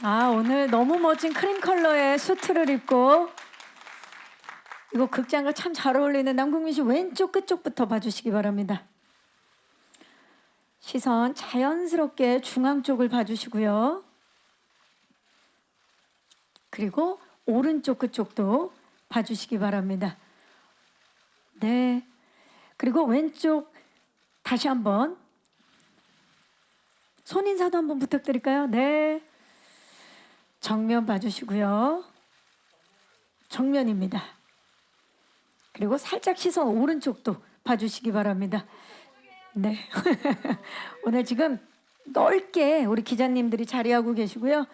오늘 너무 멋진 크림 컬러의 수트를 입고 이거 극장과 참 잘 어울리는 남궁민 씨 왼쪽 끝쪽부터 봐주시기 바랍니다. 시선 자연스럽게 중앙 쪽을 봐주시고요. 그리고 오른쪽 끝쪽도 봐주시기 바랍니다. 네. 그리고 왼쪽 다시 한번 손인사도 한번 부탁드릴까요? 네. 정면 봐주시고요. 정면입니다. 그리고 살짝 시선 오른쪽도 봐주시기 바랍니다. 네. 오늘 지금 넓게 우리 기자님들이 자리하고 계시고요.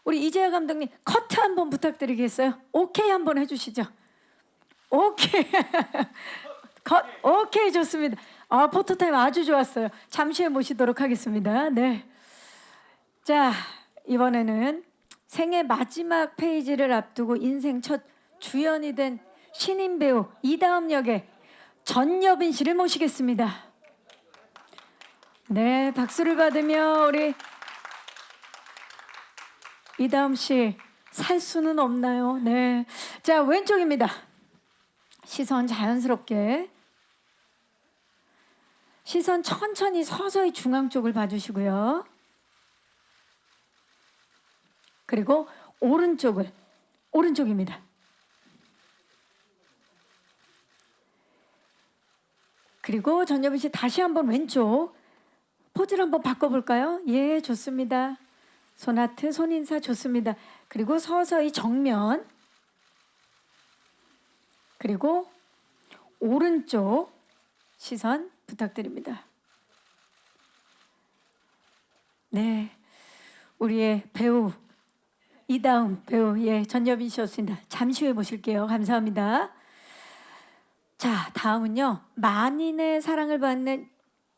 우리 이재하 감독님 커트 한번 부탁드리겠어요? 오케이 한번 해주시죠. 오케이. 오케이 좋습니다. 포토타임 아주 좋았어요. 잠시 후에 모시도록 하겠습니다. 네. 자, 이번에는 생애 마지막 페이지를 앞두고 인생 첫 주연이 된 신인 배우 이다음 역의 전여빈 씨를 모시겠습니다. 네, 박수를 받으며 우리 이다음 씨 살 수는 없나요? 네. 자, 왼쪽입니다. 시선 자연스럽게. 시선 천천히 서서히 중앙 쪽을 봐주시고요. 그리고 오른쪽입니다. 그리고 전여빈 씨 다시 한번 왼쪽 포즈를 한번 바꿔볼까요? 예, 좋습니다. 손하트, 손인사 좋습니다. 그리고 서서히 정면, 그리고 오른쪽 시선 부탁드립니다. 네, 우리의 배우 이다음 배우 전여빈 씨였습니다. 잠시 후에 모실게요. 감사합니다. 자, 다음은요. 만인의 사랑을 받는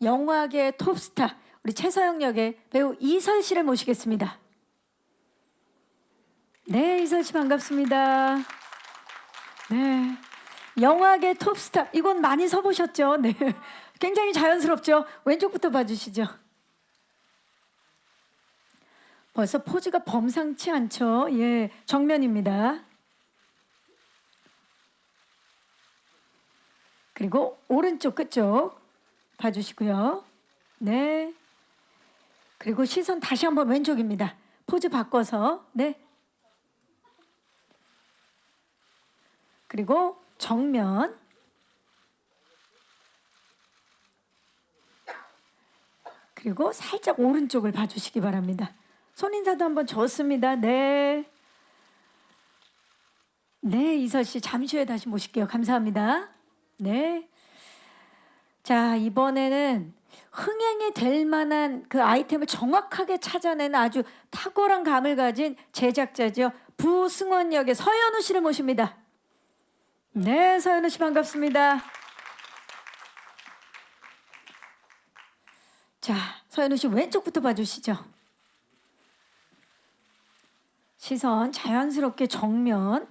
영화계 톱스타 우리 최서영 역의 배우 이설 씨를 모시겠습니다. 네, 이설 씨 반갑습니다. 네, 영화계 톱스타 이건 많이 서보셨죠? 네, 굉장히 자연스럽죠? 왼쪽부터 봐주시죠. 벌써 포즈가 범상치 않죠? 예, 정면입니다. 그리고 오른쪽 끝쪽 봐주시고요. 네. 그리고 시선 다시 한번 왼쪽입니다. 포즈 바꿔서. 네. 그리고 정면. 그리고 살짝 오른쪽을 봐주시기 바랍니다. 손인사도 한번 좋습니다. 네. 네, 이설 씨 잠시 후에 다시 모실게요. 감사합니다. 네. 자, 이번에는 흥행이 될 만한 그 아이템을 정확하게 찾아내는 아주 탁월한 감을 가진 제작자죠. 부승원 역의 서현우 씨를 모십니다. 네, 서현우 씨 반갑습니다. 자, 서현우 씨 왼쪽부터 봐주시죠. 시선 자연스럽게 정면.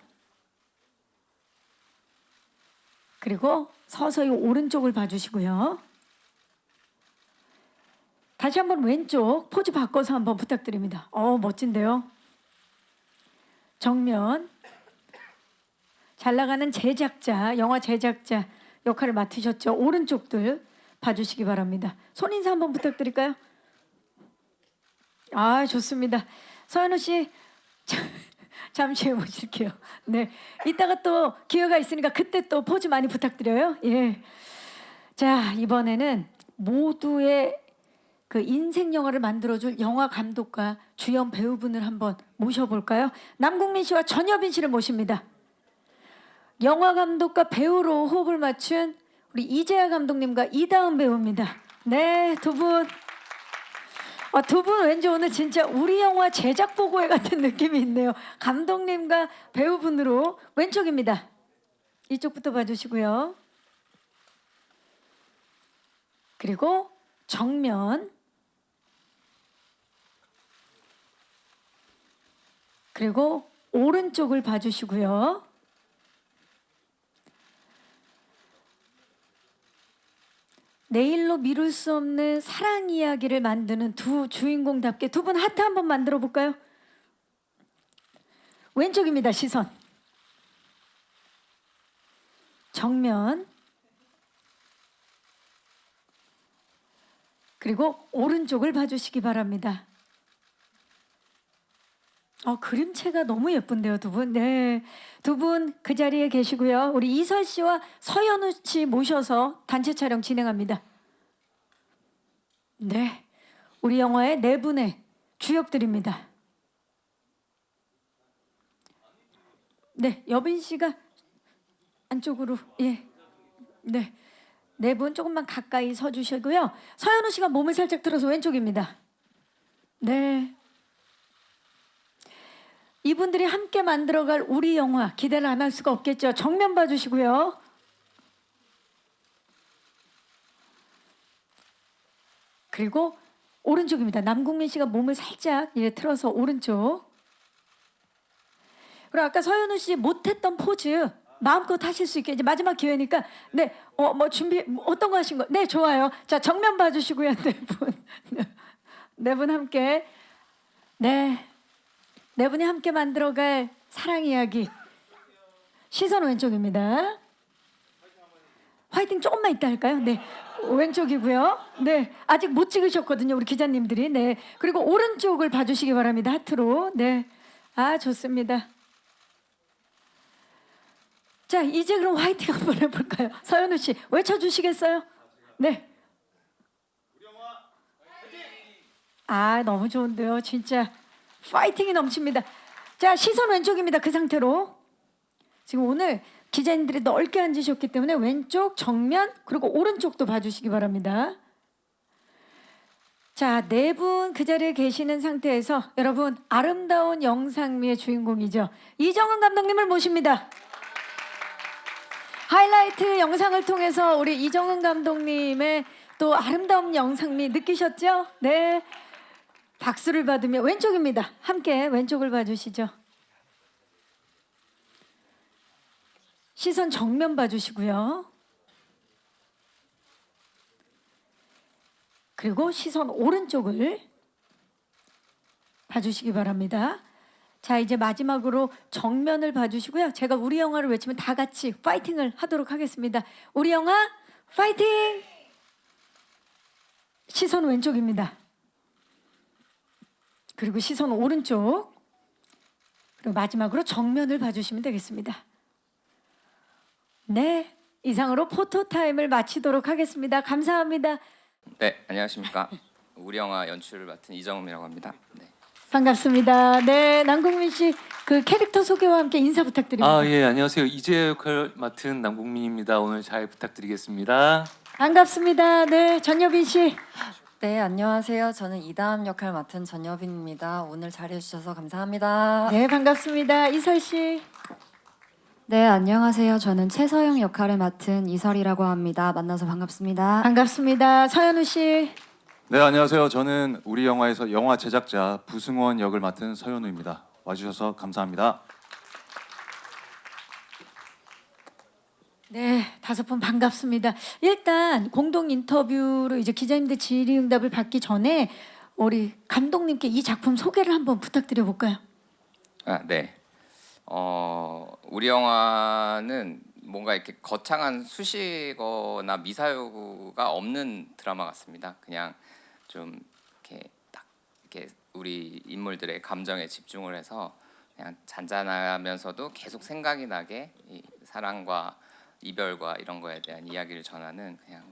그리고 서서히 오른쪽을 봐주시고요. 다시 한번 왼쪽 포즈 바꿔서 한번 부탁드립니다. 멋진데요. 정면. 잘 나가는 제작자, 영화 제작자 역할을 맡으셨죠. 오른쪽들 봐주시기 바랍니다. 손인사 한번 부탁드릴까요? 좋습니다. 서현우 씨 잠시 후에 모실게요. 네, 이따가 또 기회가 있으니까 그때 또 포즈 많이 부탁드려요. 예. 자, 이번에는 모두의 그 인생 영화를 만들어줄 영화 감독과 주연 배우분을 한번 모셔볼까요? 남궁민 씨와 전여빈 씨를 모십니다. 영화 감독과 배우로 호흡을 맞춘 우리 이재하 감독님과 이다음 배우입니다. 네, 두 분. 두 분 왠지 오늘 진짜 우리 영화 제작 보고회 같은 느낌이 있네요. 감독님과 배우분으로 왼쪽입니다. 이쪽부터 봐주시고요. 그리고 정면. 그리고 오른쪽을 봐주시고요. 내일로 미룰 수 없는 사랑 이야기를 만드는 두 주인공답게 두 분 하트 한번 만들어 볼까요? 왼쪽입니다. 시선. 정면. 그리고 오른쪽을 봐주시기 바랍니다. 그림체가 너무 예쁜데요, 두 분. 네, 두 분 그 자리에 계시고요. 우리 이설 씨와 서현우 씨 모셔서 단체 촬영 진행합니다. 네, 우리 영화의 네 분의 주역들입니다. 네, 여빈 씨가 안쪽으로, 예, 네, 네 분 조금만 가까이 서주시고요. 서현우 씨가 몸을 살짝 들어서 왼쪽입니다. 네. 이분들이 함께 만들어갈 우리 영화 기대를 안 할 수가 없겠죠. 정면 봐주시고요. 그리고 오른쪽입니다. 남궁민 씨가 몸을 살짝 틀어서 오른쪽. 그리고 아까 서현우 씨 못했던 포즈 마음껏 하실 수 있게 이제 마지막 기회니까 네, 준비 어떤 거 하신 거? 네, 좋아요. 자, 정면 봐주시고요. 네 분, 네 분 함께 네 분이 함께 만들어갈 사랑 이야기. 시선 왼쪽입니다. 화이팅 조금만 이따 할까요? 네, 왼쪽이고요. 네, 아직 못 찍으셨거든요, 우리 기자님들이. 네, 그리고 오른쪽을 봐주시기 바랍니다. 하트로. 네, 좋습니다. 자, 이제 그럼 화이팅 한번 해볼까요? 서현우 씨 외쳐주시겠어요? 네. 너무 좋은데요, 진짜. 파이팅이 넘칩니다. 자, 시선 왼쪽입니다. 그 상태로 지금 오늘 기자님들이 넓게 앉으셨기 때문에 왼쪽, 정면, 그리고 오른쪽도 봐주시기 바랍니다. 자, 네 분 그 자리에 계시는 상태에서 여러분 아름다운 영상미의 주인공이죠. 이정은 감독님을 모십니다. 하이라이트 영상을 통해서 우리 이정은 감독님의 또 아름다운 영상미 느끼셨죠? 네. 박수를 받으며 왼쪽입니다. 함께 왼쪽을 봐주시죠. 시선 정면 봐주시고요. 그리고 시선 오른쪽을 봐주시기 바랍니다. 자, 이제 마지막으로 정면을 봐주시고요. 제가 우리 영화를 외치면 다 같이 파이팅을 하도록 하겠습니다. 우리 영화 파이팅! 시선 왼쪽입니다. 그리고 시선 오른쪽. 그리고 마지막으로 정면을 봐주시면 되겠습니다. 네, 이상으로 포토타임을 마치도록 하겠습니다. 감사합니다. 네, 안녕하십니까. 우리 영화 연출을 맡은 이정음이라고 합니다. 네. 반갑습니다. 네, 남궁민 씨 그 캐릭터 소개와 함께 인사 부탁드립니다. 예, 안녕하세요. 이재 역을 맡은 남궁민입니다. 오늘 잘 부탁드리겠습니다. 반갑습니다. 네, 전여빈 씨. 네, 안녕하세요. 저는 이다음 역할 맡은 전여빈입니다. 오늘 잘해주셔서 감사합니다. 네, 반갑습니다. 이설 씨. 네, 안녕하세요. 저는 최서영 역할을 맡은 이설이라고 합니다. 만나서 반갑습니다. 반갑습니다. 서현우 씨. 네, 안녕하세요. 저는 우리 영화에서 영화 제작자 부승원 역을 맡은 서현우입니다. 와주셔서 감사합니다. 네, 다섯 분 반갑습니다. 일단 공동 인터뷰로 이제 기자님들 질의응답을 받기 전에 우리 감독님께 이 작품 소개를 한번 부탁드려 볼까요? 네. 우리 영화는 뭔가 이렇게 거창한 수식어나 미사여구가 없는 드라마 같습니다. 그냥 좀 이렇게 딱 이렇게 우리 인물들의 감정에 집중을 해서 그냥 잔잔하면서도 계속 생각이 나게 이 사랑과 이별과 이런 거에 대한 이야기를 전하는 그냥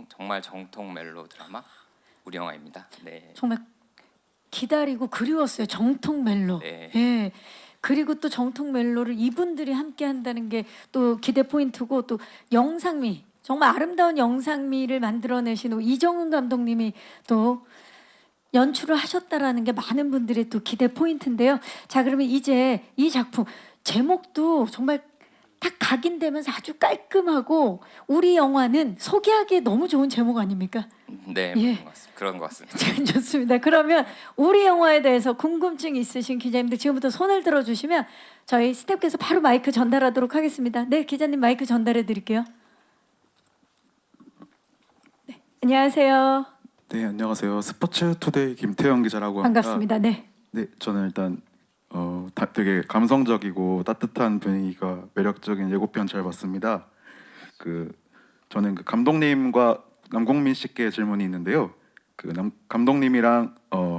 정말 정통 멜로 드라마 우리 영화입니다. 네. 정말 기다리고 그리웠어요. 정통 멜로. 네. 예. 그리고 또 정통 멜로를 이분들이 함께 한다는 게 또 기대 포인트고 또 영상미, 정말 아름다운 영상미를 만들어내신 이정은 감독님이 또 연출을 하셨다라는 게 많은 분들의 또 기대 포인트인데요. 자, 그러면 이제 이 작품 제목도 정말 딱 각인되면서 아주 깔끔하고 우리 영화는 소개하기에 너무 좋은 제목 아닙니까? 네, 예. 그런 것 같습니다. 참 좋습니다. 그러면 우리 영화에 대해서 궁금증 있으신 기자님들 지금부터 손을 들어주시면 저희 스태프께서 바로 마이크 전달하도록 하겠습니다. 네, 기자님 마이크 전달해 드릴게요. 네, 안녕하세요. 네, 안녕하세요. 스포츠 투데이 김태형 기자라고 합니다. 반갑습니다. 네. 네, 저는 일단 되게 감성적이고 따뜻한 분위기가 매력적인 예고편 잘 봤습니다. 저는 감독님과 남궁민 씨께 질문이 있는데요. 감독님이랑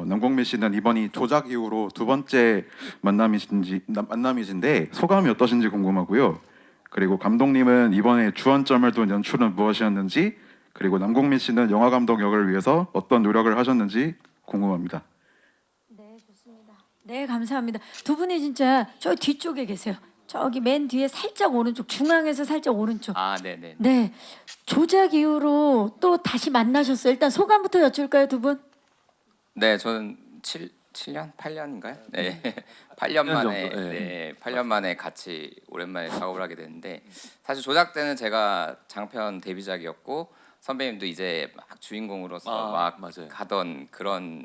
남궁민 씨는 이번이 조작 이후로 두 번째 만남이신데 소감이 어떠신지 궁금하고요. 그리고 감독님은 이번에 주안점을 둔 연출은 무엇이었는지, 그리고 남궁민 씨는 영화 감독 역을 위해서 어떤 노력을 하셨는지 궁금합니다. 네, 좋습니다. 네, 감사합니다. 두 분이 진짜 저 뒤쪽에 계세요. 저기 맨 뒤에 살짝 오른쪽, 중앙에서 살짝 오른쪽. 아, 네네. 네, 조작 이후로 또 다시 만나셨어요. 일단 소감부터 여쭐까요, 두 분? 네, 저는 7년, 8년인가요? 네, 8년 만에 정도, 네. 네, 8년 만에 같이 오랜만에 작업을 하게 됐는데 사실 조작 때는 제가 장편 데뷔작이었고 선배님도 이제 막 주인공으로서 막 맞아요. 가던 그런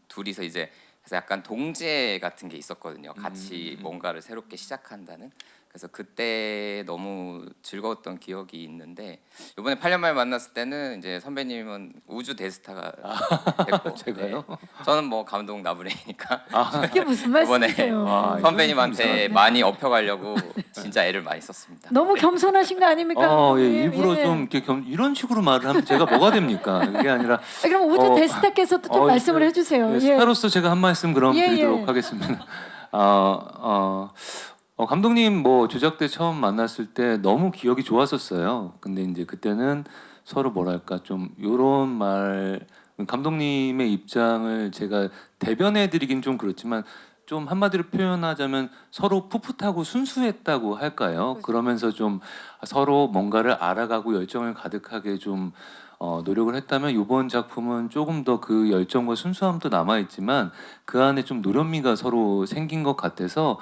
둘이서 이제 그래서 약간 동지애 같은 게 있었거든요. 같이 뭔가를 새롭게 시작한다는. 그래서 그때 너무 즐거웠던 기억이 있는데 이번에 8년 만에 만났을 때는 이제 선배님은 우주 대스타가 됐고 제가요? 네. 저는 뭐 감독 나부레이니까 그게 무슨 이번에 말씀이세요? 아, 선배님한테 많이 업혀가려고 진짜 애를 많이 썼습니다. 너무 겸손하신 거 아닙니까? 예, 감독님? 일부러 예. 좀 이렇게 이런 식으로 말을 하면 제가 뭐가 됩니까? 그게 아니라 아, 그럼 우주 대스타께서도 좀 말씀을 해주세요. 예, 예. 스타로서 제가 한 말씀 그럼 예, 드리도록 예. 하겠습니다. 감독님 뭐 조작 때 처음 만났을 때 너무 기억이 좋았었어요. 근데 이제 그때는 서로 뭐랄까 좀 요런 말 감독님의 입장을 제가 대변해 드리긴 좀 그렇지만 좀 한마디로 표현하자면 서로 풋풋하고 순수했다고 할까요? 그러면서 좀 서로 뭔가를 알아가고 열정을 가득하게 좀 노력을 했다면 이번 작품은 조금 더 그 열정과 순수함도 남아 있지만 그 안에 좀 노련미가 서로 생긴 것 같아서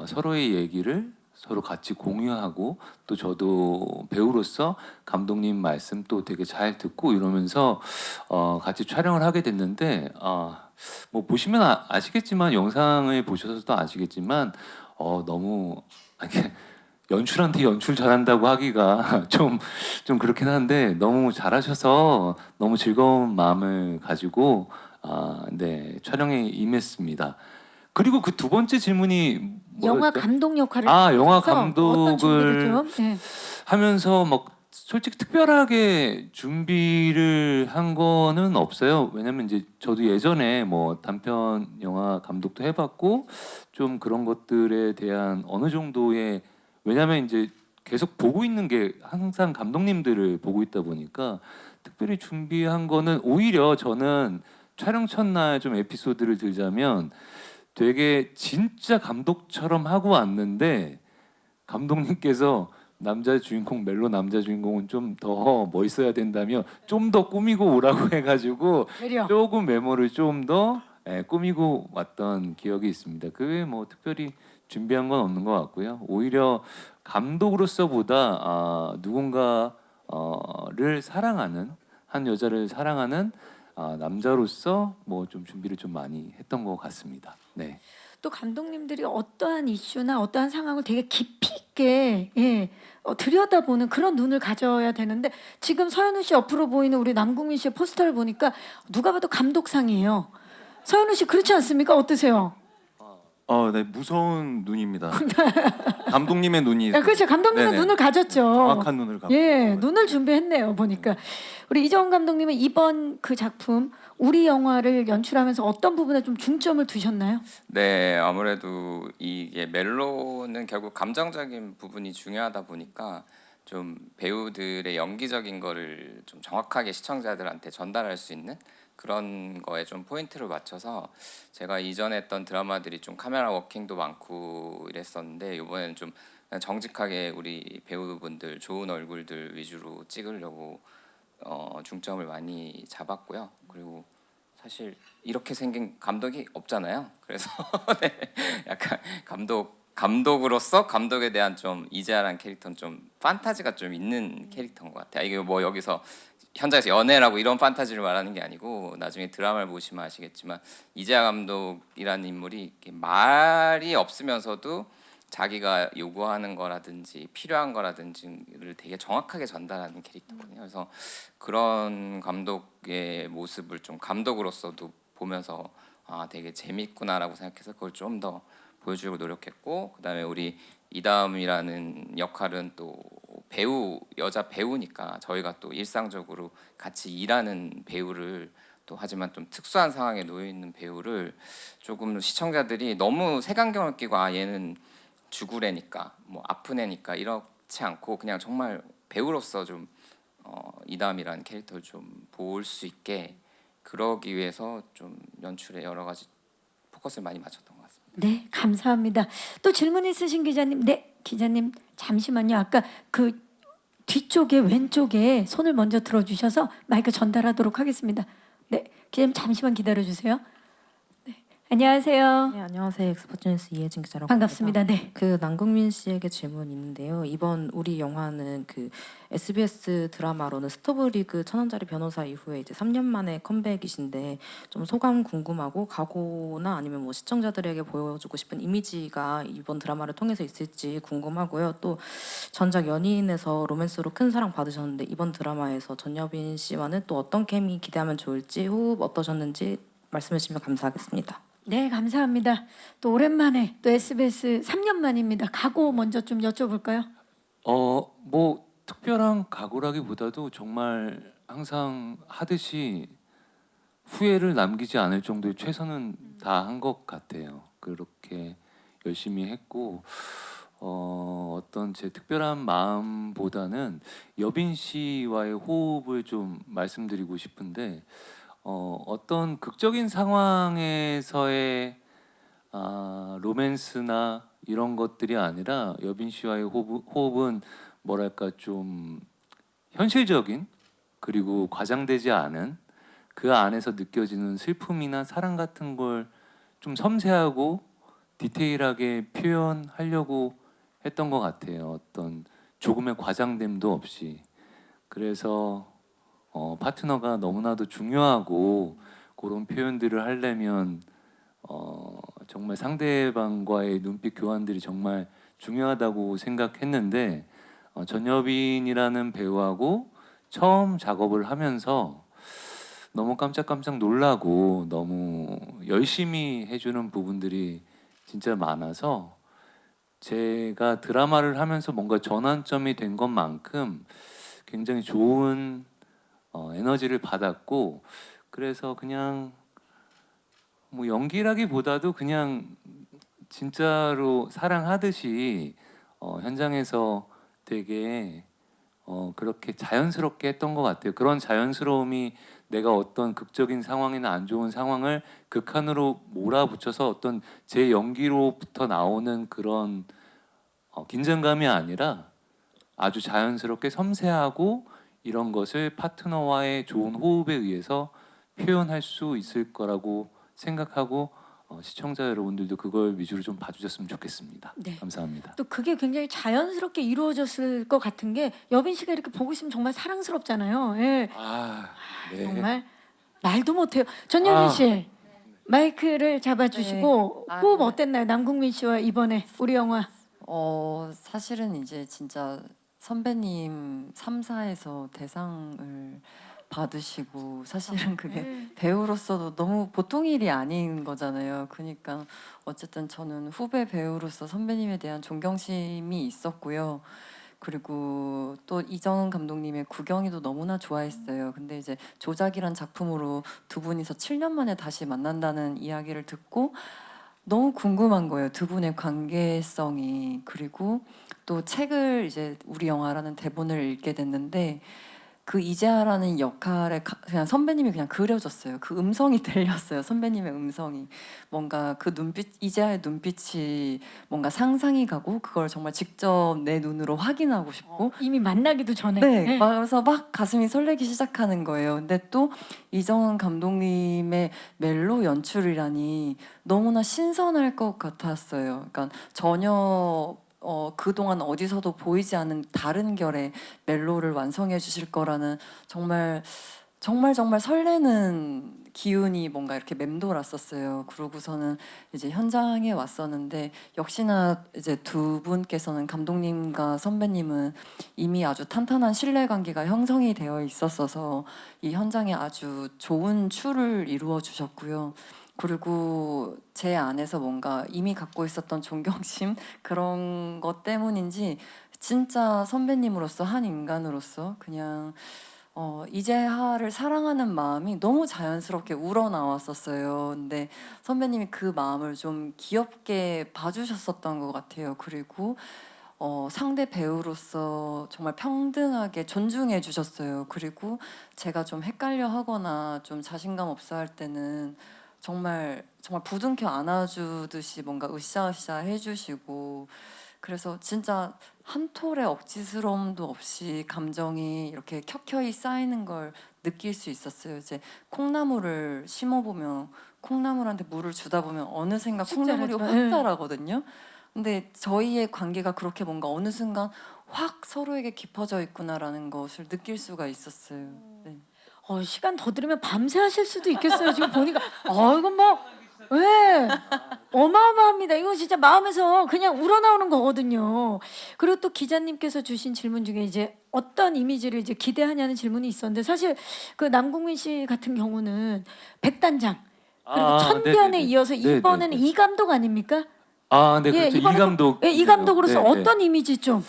서로의 얘기를 서로 같이 공유하고 또 저도 배우로서 감독님 말씀 또 되게 잘 듣고 이러면서 같이 촬영을 하게 됐는데 뭐 보시면 아시겠지만 영상을 보셔서도 아시겠지만 너무 이렇게 연출한테 연출 잘한다고 하기가 좀 그렇긴 한데 너무 잘하셔서 너무 즐거운 마음을 가지고 네 촬영에 임했습니다. 그리고 그 두 번째 질문이 영화 뭐였죠? 감독 역할을 영화 하셔서 어떤 준비를 감독을 좀? 예. 하면서 막 솔직히 특별하게 준비를 한 거는 없어요. 왜냐면 이제 저도 예전에 뭐 단편 영화 감독도 해봤고 좀 그런 것들에 대한 어느 정도의 왜냐면 이제 계속 보고 있는 게 항상 감독님들을 보고 있다 보니까 특별히 준비한 거는 오히려 저는 촬영 첫날 좀 에피소드를 들자면 되게 진짜 감독처럼 하고 왔는데 감독님께서 남자 주인공 멜로 남자 주인공은 좀 더 멋있어야 된다며 좀 더 꾸미고 오라고 해가지고 배려. 조금 메모를 좀 더 꾸미고 왔던 기억이 있습니다. 그 외에 뭐 특별히 준비한 건 없는 것 같고요. 오히려 감독으로서보다 누군가를 사랑하는 한 여자를 사랑하는 남자로서 뭐 좀 준비를 좀 많이 했던 것 같습니다. 네. 또 감독님들이 어떠한 이슈나 어떠한 상황을 되게 깊이 있게 들여다보는 그런 눈을 가져야 되는데 지금 서현우 씨 옆으로 보이는 우리 남궁민 씨의 포스터를 보니까 누가 봐도 감독상이에요. 서현우 씨 그렇지 않습니까? 어떠세요? 네, 무서운 눈입니다. 감독님의 눈이 야, 그렇죠. 감독님은 네네. 눈을 가졌죠. 정확한 눈을 갖고 예, 있어요. 눈을 준비했네요. 보니까 우리 이정훈 감독님은 이번 그 작품 우리 영화를 연출하면서 어떤 부분에 좀 중점을 두셨나요? 네, 아무래도 이게 멜로는 결국 감정적인 부분이 중요하다 보니까 좀 배우들의 연기적인 거를 좀 정확하게 시청자들한테 전달할 수 있는 그런 거에 좀 포인트를 맞춰서 제가 이전에 했던 드라마들이 좀 카메라 워킹도 많고 이랬었는데 이번에는 좀 그냥 정직하게 우리 배우분들 좋은 얼굴들 위주로 찍으려고 중점을 많이 잡았고요. 그리고 사실 이렇게 생긴 감독이 없잖아요. 그래서 네, 약간 감독으로서 감독에 대한 좀 이재하라는 캐릭터는 좀 판타지가 좀 있는 캐릭터인 것 같아요. 이게 뭐 여기서 현장에서 연애라고 이런 판타지를 말하는 게 아니고 나중에 드라마를 보시면 아시겠지만 이재하 감독이라는 인물이 이렇게 말이 없으면서도 자기가 요구하는 거라든지 필요한 거라든지를 되게 정확하게 전달하는 캐릭터거든요. 그래서 그런 감독의 모습을 좀 감독으로서도 보면서 되게 재밌구나라고 생각해서 그걸 좀 더 보여주려고 노력했고, 그다음에 우리 이다음이라는 역할은 또 배우, 여자 배우니까 저희가 또 일상적으로 같이 일하는 배우를, 또 하지만 좀 특수한 상황에 놓여 있는 배우를 조금 시청자들이 너무 색안경을 끼고 얘는 죽을 애니까 뭐 아픈 애니까 이렇지 않고 그냥 정말 배우로서 좀 이다음이라는 캐릭터를 좀 볼 수 있게, 그러기 위해서 좀 연출에 여러 가지 포커스를 많이 맞췄던 것 같습니다. 네, 감사합니다. 또 질문 있으신 기자님, 네, 기자님 잠시만요. 아까 그 뒤쪽에 왼쪽에 손을 먼저 들어주셔서 마이크 전달하도록 하겠습니다. 네, 기자님 잠시만 기다려 주세요. 네, 안녕하세요. 네, 안녕하세요. 엑스포츠뉴스 이혜진 기자라고 반갑습니다. 합니다. 네, 그 남궁민 씨에게 질문이 있는데요. 이번 우리 영화는 그 SBS 드라마로는 스토브리그 천원짜리 변호사 이후에 이제 3년 만에 컴백이신데 좀 소감 궁금하고, 각오나 아니면 뭐 시청자들에게 보여주고 싶은 이미지가 이번 드라마를 통해서 있을지 궁금하고요. 또 전작 연인에서 로맨스로 큰 사랑 받으셨는데 이번 드라마에서 전여빈 씨와는 또 어떤 케미 기대하면 좋을지, 호흡 어떠셨는지 말씀해 주시면 감사하겠습니다. 네, 감사합니다. 또 오랜만에 또 SBS 3년 만입니다. 각오 먼저 좀 여쭤볼까요? 뭐 특별한 각오라기보다도 정말 항상 하듯이 후회를 남기지 않을 정도의 최선은 다 한 것 같아요. 그렇게 열심히 했고, 어떤 제 특별한 마음보다는 여빈 씨와의 호흡을 좀 말씀드리고 싶은데, 어떤 극적인 상황에서의 로맨스나 이런 것들이 아니라 여빈 씨와의 호흡은 뭐랄까 좀 현실적인, 그리고 과장되지 않은 그 안에서 느껴지는 슬픔이나 사랑 같은 걸 좀 섬세하고 디테일하게 표현하려고 했던 것 같아요. 어떤 조금의 과장됨도 없이. 그래서 파트너가 너무나도 중요하고, 그런 표현들을 하려면 정말 상대방과의 눈빛 교환들이 정말 중요하다고 생각했는데, 전여빈이라는 배우하고 처음 작업을 하면서 너무 깜짝깜짝 놀라고 너무 열심히 해주는 부분들이 진짜 많아서, 제가 드라마를 하면서 뭔가 전환점이 된 것만큼 굉장히 좋은 에너지를 받았고, 그래서 그냥 뭐 연기라기보다도 그냥 진짜로 사랑하듯이 현장에서 되게 그렇게 자연스럽게 했던 것 같아요. 그런 자연스러움이 내가 어떤 극적인 상황이나 안 좋은 상황을 극한으로 몰아붙여서 어떤 제 연기로부터 나오는 그런 긴장감이 아니라 아주 자연스럽게 섬세하고 이런 것을 파트너와의 좋은 호흡에 의해서 표현할 수 있을 거라고 생각하고, 시청자 여러분들도 그걸 위주로 좀 봐주셨으면 좋겠습니다. 네. 감사합니다. 또 그게 굉장히 자연스럽게 이루어졌을 것 같은 게, 여빈 씨가 이렇게 보고 있으면 정말 사랑스럽잖아요. 예, 네. 정말 말도 못해요. 전여빈 씨 마이크를 잡아주시고 네. 호흡 어땠나요? 남궁민 씨와 이번에 우리 영화. 사실은 이제 진짜 선배님 3사에서 대상을 받으시고, 사실은 그게 배우로서도 너무 보통 일이 아닌 거잖아요. 그러니까 어쨌든 저는 후배 배우로서 선배님에 대한 존경심이 있었고요. 그리고 또 이정 감독님의 구경이도 너무나 좋아했어요. 근데 이제 조작이란 작품으로 두 분이서 7년 만에 다시 만난다는 이야기를 듣고 너무 궁금한 거예요. 두 분의 관계성이. 그리고 또 책을, 이제 우리 영화라는 대본을 읽게 됐는데, 그 이재하라는 역할에 그냥 선배님이 그냥 그려졌어요. 그 음성이 들렸어요. 선배님의 음성이. 뭔가 그 눈빛, 이재하의 눈빛이 뭔가 상상이 가고, 그걸 정말 직접 내 눈으로 확인하고 싶고, 이미 만나기도 전에. 네, 그래서 막 가슴이 설레기 시작하는 거예요. 근데 또 이정은 감독님의 멜로 연출이라니 너무나 신선할 것 같았어요. 그러니까 전혀 그동안 어디서도 보이지 않은 다른 결의 멜로를 완성해 주실 거라는 정말 설레는 기운이 뭔가 이렇게 맴돌았었어요. 그러고서는 이제 현장에 왔었는데, 역시나 이제 두 분께서는, 감독님과 선배님은 이미 아주 탄탄한 신뢰 관계가 형성이 되어 있었어서 이 현장에 아주 좋은 추를 이루어 주셨고요. 그리고 제 안에서 뭔가 이미 갖고 있었던 존경심 그런 것 때문인지 진짜 선배님으로서 한 인간으로서 그냥 이재하를 사랑하는 마음이 너무 자연스럽게 우러나왔었어요. 근데 선배님이 그 마음을 좀 귀엽게 봐주셨었던 것 같아요. 그리고 상대 배우로서 정말 평등하게 존중해 주셨어요. 그리고 제가 좀 헷갈려 하거나 좀 자신감 없어 할 때는 정말 부둥켜 안아주듯이 뭔가 으쌰으쌰 해주시고 그래서 진짜 한 톨의 억지스러움도 없이 감정이 이렇게 켜켜이 쌓이는 걸 느낄 수 있었어요. 이제 콩나물을 심어보면 콩나물한테 물을 주다 보면 어느샌가 콩나물이 자라죠. 확 자라거든요. 근데 저희의 관계가 그렇게 뭔가 어느 순간 확 서로에게 깊어져 있구나라는 것을 느낄 수가 있었어요. 네. 시간 더 들으면 밤새 하실 수도 있겠어요. 지금 보니까 이건 뭐 예. 어마어마합니다. 이거 진짜 마음에서 그냥 우러나오는 거거든요. 그리고 또 기자님께서 주신 질문 중에 이제 어떤 이미지를 이제 기대하냐는 질문이 있었는데 사실 그 남궁민 씨 같은 경우는 백단장 그리고 천변에 네네네. 이어서 이번에는 네네네. 이 감독 아닙니까? 네, 그렇죠. 이 이번에도- 감독. 이 감독으로서 네, 네. 어떤 이미지 좀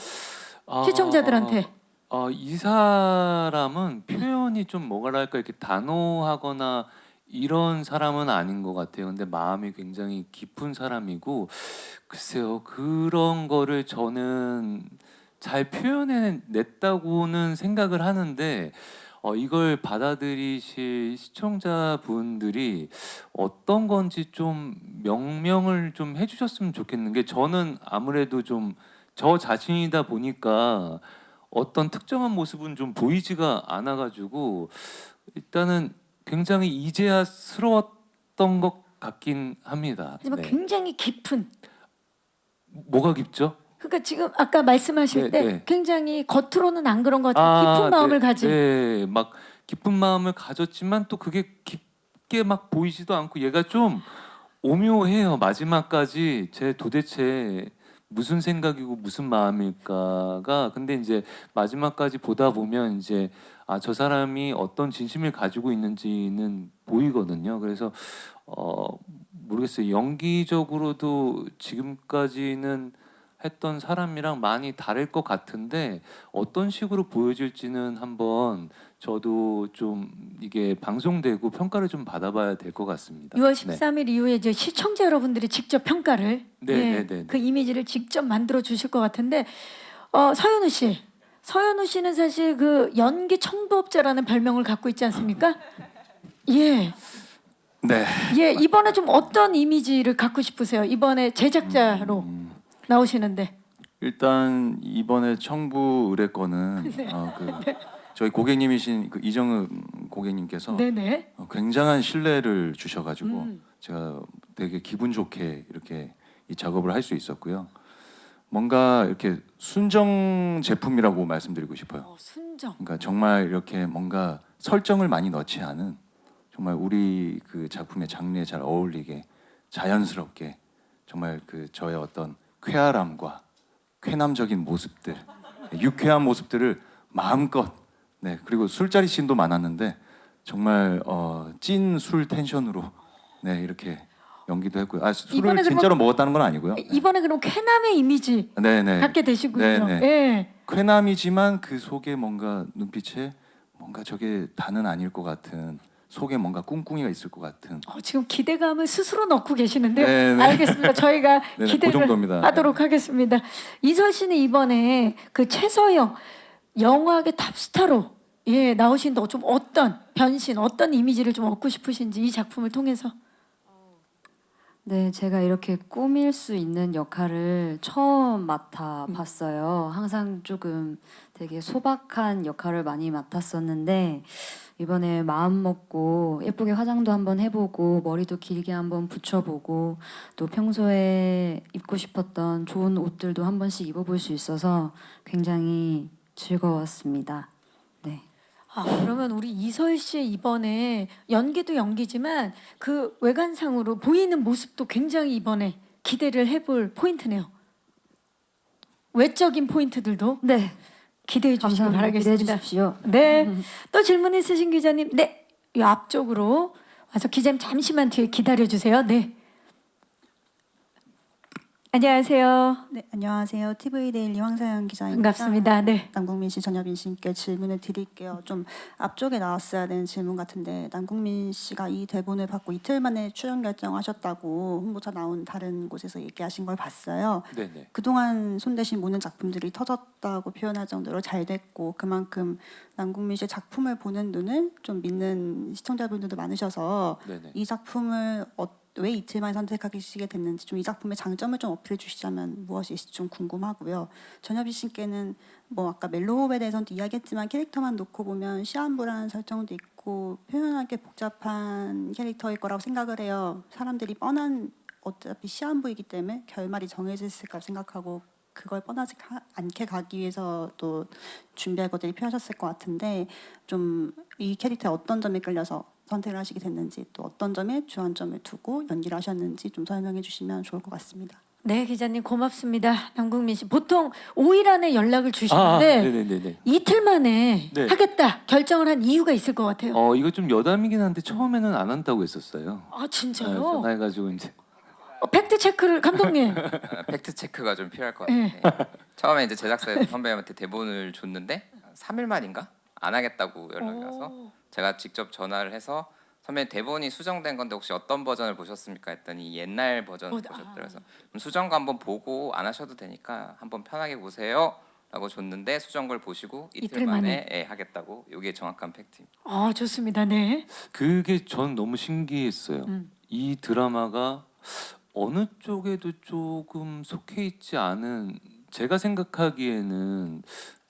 시청자들한테 이 사람은 표현이 좀 뭐랄까 이렇게 단호하거나 이런 사람은 아닌 것 같아요. 근데 마음이 굉장히 깊은 사람이고 글쎄요 그런 거를 저는 잘 표현해냈다고는 생각을 하는데 이걸 받아들이실 시청자분들이 어떤 건지 좀 명명을 좀 해주셨으면 좋겠는 게 저는 아무래도 좀 저 자신이다 보니까 어떤 특정한 모습은 좀 보이지가 않아가지고 일단은 굉장히 이제야스러웠던 것 같긴 합니다. 하지만 네. 굉장히 깊은 뭐가 깊죠? 그러니까 지금 아까 말씀하실 네, 때 네. 굉장히 겉으로는 안 그런 것 같은 깊은 마음을 네, 가진 네, 막 깊은 마음을 가졌지만 또 그게 깊게 막 보이지도 않고 얘가 좀 오묘해요. 마지막까지 제 도대체 무슨 생각이고 무슨 마음일까가 근데 이제 마지막까지 보다 보면 이제 저 사람이 어떤 진심을 가지고 있는지는 보이거든요. 그래서 모르겠어요. 연기적으로도 지금까지는 했던 사람이랑 많이 다를 것 같은데 어떤 식으로 보여질지는 한번 저도 좀 이게 방송되고 평가를 좀 받아봐야 될 것 같습니다. 6월 네. 13일 이후에 이제 시청자 여러분들이 직접 평가를 네, 네. 그 이미지를 직접 만들어 주실 것 같은데 서현우 씨는 사실 그 연기 청부업자라는 별명을 갖고 있지 않습니까? 예. 네. 예, 이번에 좀 어떤 이미지를 갖고 싶으세요? 이번에 제작자로 나오시는데. 일단 이번에 청부 의뢰권은 저희 고객님이신 그 이정은 고객님께서 네네. 굉장한 신뢰를 주셔가지고 음. 제가 되게 기분 좋게 이렇게 이 작업을 할 수 있었고요. 뭔가 이렇게 순정 제품이라고 말씀드리고 싶어요. 순정. 그러니까 정말 이렇게 뭔가 설정을 많이 넣지 않은 정말 우리 그 작품의 장르에 잘 어울리게 자연스럽게 정말 그 저의 어떤 쾌활함과 쾌남적인 모습들, 유쾌한 모습들을 마음껏 그리고 술자리 씬도 많았는데 정말 찐 술 텐션으로 이렇게 연기도 했고요. 이번에 술을 진짜로 먹었다는 건 아니고요. 이번에 그럼 쾌남의 이미지 네네. 갖게 되시군요. 네네. 예. 쾌남이지만 그 속에 뭔가 눈빛에 뭔가 저게 다는 아닐 것 같은 속에 뭔가 꿍꿍이가 있을 것 같은. 지금 기대감을 스스로 넣고 계시는데요. 네네. 알겠습니다. 저희가 네네, 그 기대를 정도입니다. 하도록 하겠습니다. 이설 씨는 이번에 그 최서영 영화계 탑스타로 나오신다. 좀 어떤 변신, 어떤 이미지를 좀 얻고 싶으신지 이 작품을 통해서. 네, 제가 이렇게 꾸밀 수 있는 역할을 처음 맡아봤어요. 항상 조금 되게 소박한 역할을 많이 맡았었는데 이번에 마음 먹고 예쁘게 화장도 한번 해보고 머리도 길게 한번 붙여보고 또 평소에 입고 싶었던 좋은 옷들도 한 번씩 입어볼 수 있어서 굉장히 즐거웠습니다. 네. 그러면 우리 이설 씨 이번에 연기도 연기지만 그 외관상으로 보이는 모습도 굉장히 이번에 기대를 해볼 포인트네요. 외적인 포인트들도 네, 기대해 주시기 감사합니다. 기대해 바라겠습니다. 주십시오. 네, 또 질문 있으신 기자님, 네, 이 앞쪽으로 와서 기자님 잠시만 뒤에 기다려 주세요. 네. 안녕하세요. 네, 안녕하세요. TV데일리 황사연 기자입니다. 반갑습니다. 네. 남궁민 씨, 전여빈 씨께 질문을 드릴게요. 좀 앞쪽에 나왔어야 되는 질문 같은데 남궁민 씨가 이 대본을 받고 이틀 만에 출연 결정하셨다고 홍보차 나온 다른 곳에서 얘기하신 걸 봤어요. 네네. 그동안 손대신 모든 작품들이 터졌다고 표현할 정도로 잘 됐고 그만큼 남궁민 씨의 작품을 보는 눈을 좀 믿는 시청자분들도 많으셔서 네네. 이 작품을 왜 이틀만 선택하시게 됐는지 좀 이 작품의 장점을 좀 어필해 주시자면 무엇일지 좀 궁금하고요. 전여빈 씨께는 뭐 아까 멜로호흡에 대해서는 또 이야기했지만 캐릭터만 놓고 보면 시한부라는 설정도 있고 표현하기 복잡한 캐릭터일 거라고 생각을 해요. 사람들이 뻔한 어차피 시한부이기 때문에 결말이 정해져 있을 거라고 생각하고 그걸 뻔하지 않게 가기 위해서 또 준비할 것들이 필요하셨을 것 같은데 좀 이 캐릭터에 어떤 점이 끌려서 선택을 하시게 됐는지 또 어떤 점에 주안점을 두고 연기를 하셨는지 좀 설명해 주시면 좋을 것 같습니다. 네, 기자님 고맙습니다. 남궁민 씨 보통 5일 안에 연락을 주시는데 네네네네. 이틀 만에 네. 하겠다 결정을 한 이유가 있을 것 같아요. 이거 좀 여담이긴 한데 처음에는 안 한다고 했었어요. 아 네, 진짜요? 전화해가지고 이제 팩트 체크를 감독님. 팩트 체크가 좀 필요할 것 네. 같아요. 처음에 이제 제작사 선배님한테 대본을 줬는데 3일 만인가 안 하겠다고 연락이 와서 제가 직접 전화를 해서 선배님 대본이 수정된 건데 혹시 어떤 버전을 보셨습니까 했더니 옛날 버전을 보셨더라고요. 그래서 그럼 수정거 한번 보고 안 하셔도 되니까 한번 편하게 보세요 라고 줬는데 수정걸 보시고 이틀 만에 예, 하겠다고. 이게 정확한 팩트입니다. 아 좋습니다. 네. 그게 전 너무 신기했어요. 이 드라마가 어느 쪽에도 조금 속해 있지 않은, 제가 생각하기에는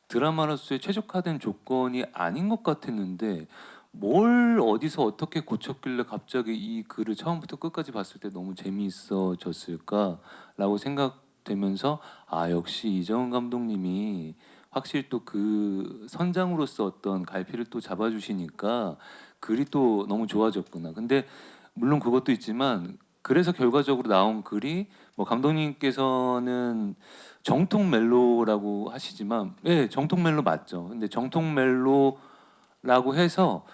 드라마로서의 최적화된 조건이 아닌 것 같았는데 뭘 어디서 어떻게 고쳤길래 갑자기 이 글을 처음부터 끝까지 봤을 때 너무 재미있어졌을까라고 생각되면서 아 역시 이정은 감독님이 확실히 또 그 선장으로서 어떤 갈피를 또 잡아주시니까 글이 또 너무 좋아졌구나. 근데 물론 그것도 있지만 그래서 결과적으로 나온 글이 뭐 감독님께서는 정통 멜로라고 하시지만 예 정통 멜로 맞죠. 근데 정통 멜로라고 해서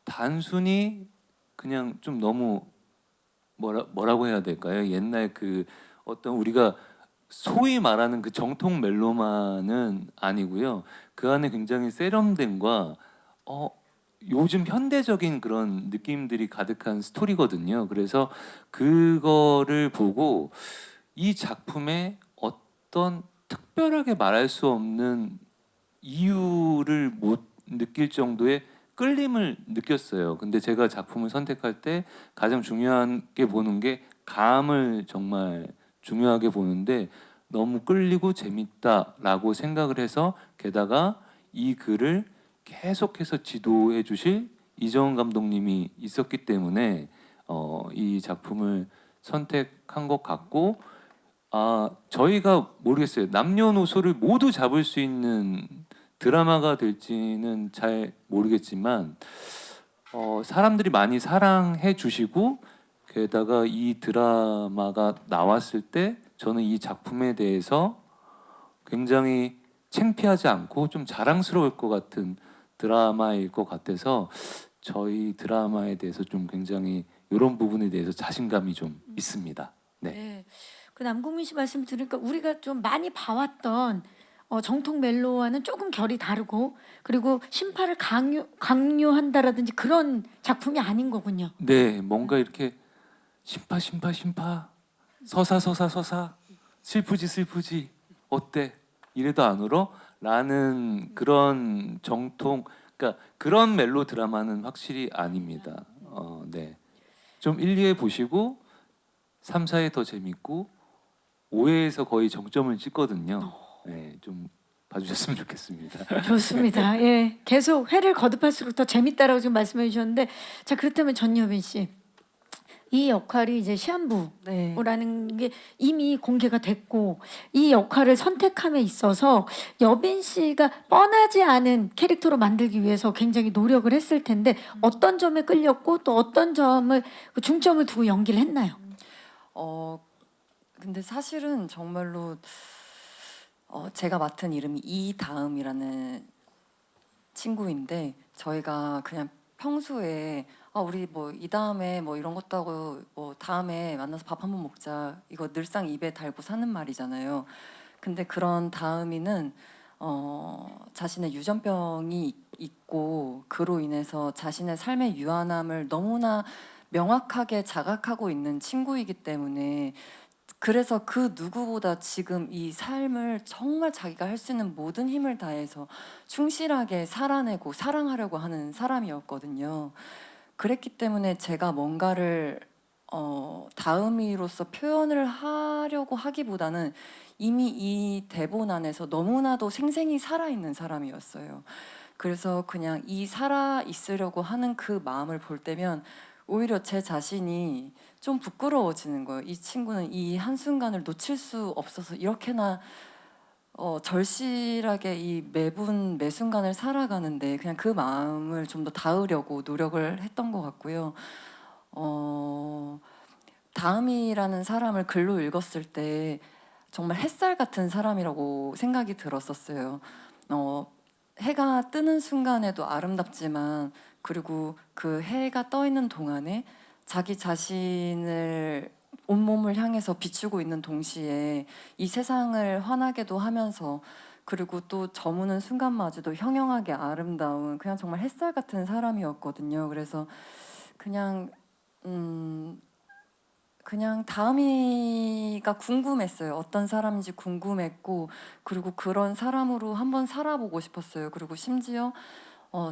단순히 그냥 좀 너무 뭐라고 해야 될까요? 옛날 그 어떤 우리가 소위 말하는 그 정통 멜로만은 아니고요. 그 안에 굉장히 세련됨과 요즘 현대적인 그런 느낌들이 가득한 스토리거든요. 그래서 그거를 보고 이 작품에 어떤 특별하게 말할 수 없는 이유를 못 느낄 정도의 끌림을 느꼈어요. 근데 제가 작품을 선택할 때 가장 중요하게 보는 게 감을 정말 중요하게 보는데 너무 끌리고 재밌다라고 생각을 해서 게다가 이 글을 계속해서 지도해 주실 이정은 감독님이 있었기 때문에 이 작품을 선택한 것 같고 저희가 모르겠어요. 남녀노소를 모두 잡을 수 있는 드라마가 될지는 잘 모르겠지만 사람들이 많이 사랑해 주시고 게다가 이 드라마가 나왔을 때 저는 이 작품에 대해서 굉장히 창피하지 않고 좀 자랑스러울 것 같은 드라마일 것 같아서 저희 드라마에 대해서 좀 굉장히 이런 부분에 대해서 자신감이 좀 있습니다. 네. 네. 그 남궁민 씨 말씀 들으니까 우리가 좀 많이 봐왔던 정통 멜로와는 조금 결이 다르고 그리고 심파를 강요한다라든지 그런 작품이 아닌 거군요. 네, 뭔가 이렇게 심파 서사 슬프지 어때 이래도 안 울어? 라는 그런 정통, 그러니까 그런 멜로 드라마는 확실히 아닙니다. 네, 좀 1, 2회 보시고 3, 4회 더 재밌고 5회에서 거의 정점을 찍거든요. 네, 좀 봐주셨으면 좋겠습니다. 좋습니다. 예, 계속 회를 거듭할수록 더 재밌다라고 지금 말씀해 주셨는데 자 그렇다면 전여빈 씨, 이 역할이 이제 시한부라는 네. 게 이미 공개가 됐고 이 역할을 선택함에 있어서 여빈 씨가 뻔하지 않은 캐릭터로 만들기 위해서 굉장히 노력을 했을 텐데 어떤 점에 끌렸고 또 어떤 점을 중점을 두고 연기를 했나요? 근데 사실은 정말로 제가 맡은 이름이 이다음이라는 친구인데 저희가 그냥 평소에 우리 뭐 이 다음에 뭐 이런 것도 하고 뭐 다음에 만나서 밥 한번 먹자. 이거 늘상 입에 달고 사는 말이잖아요. 근데 그런 다음이는 자신의 유전병이 있고 그로 인해서 자신의 삶의 유한함을 너무나 명확하게 자각하고 있는 친구이기 때문에 그래서 그 누구보다 지금 이 삶을 정말 자기가 할 수 있는 모든 힘을 다해서 충실하게 살아내고 사랑하려고 하는 사람이었거든요. 그랬기 때문에 제가 뭔가를 다음이로서 표현을 하려고 하기보다는 이미 이 대본 안에서 너무나도 생생히 살아있는 사람이었어요. 그래서 그냥 이 살아 있으려고 하는 그 마음을 볼 때면 오히려 제 자신이 좀 부끄러워지는 거예요. 이 친구는 이 한순간을 놓칠 수 없어서 이렇게나 절실하게 이 매분 매순간을 살아가는데 그냥 그 마음을 좀 더 닿으려고 노력을 했던 것 같고요. 다음이라는 사람을 글로 읽었을 때 정말 햇살 같은 사람이라고 생각이 들었었어요. 해가 뜨는 순간에도 아름답지만 그리고 그 해가 떠 있는 동안에 자기 자신을 온몸을 향해서 비추고 있는 동시에 이 세상을 환하게도 하면서 그리고 또 저무는 순간마저도 형형하게 아름다운 그냥 정말 햇살 같은 사람이었거든요. 그래서 그냥 다음이가 궁금했어요. 어떤 사람인지 궁금했고 그리고 그런 사람으로 한번 살아보고 싶었어요. 그리고 심지어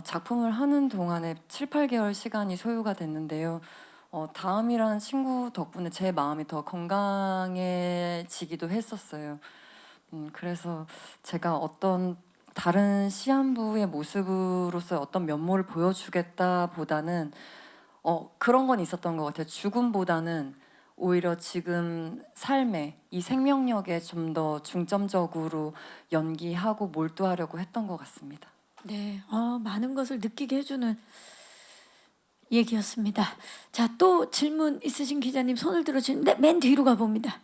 작품을 하는 동안에 7, 8개월 시간이 소요가 됐는데요. 다음이라는 친구 덕분에 제 마음이 더 건강해지기도 했었어요. 그래서 제가 어떤 다른 시한부의 모습으로서 어떤 면모를 보여주겠다보다는 그런 건 있었던 것 같아요. 죽음보다는 오히려 지금 삶에 이 생명력에 좀 더 중점적으로 연기하고 몰두하려고 했던 것 같습니다. 네, 많은 것을 느끼게 해주는 얘기였습니다. 자, 또 질문 있으신 기자님 손을 들어주시는데 맨 뒤로 가봅니다.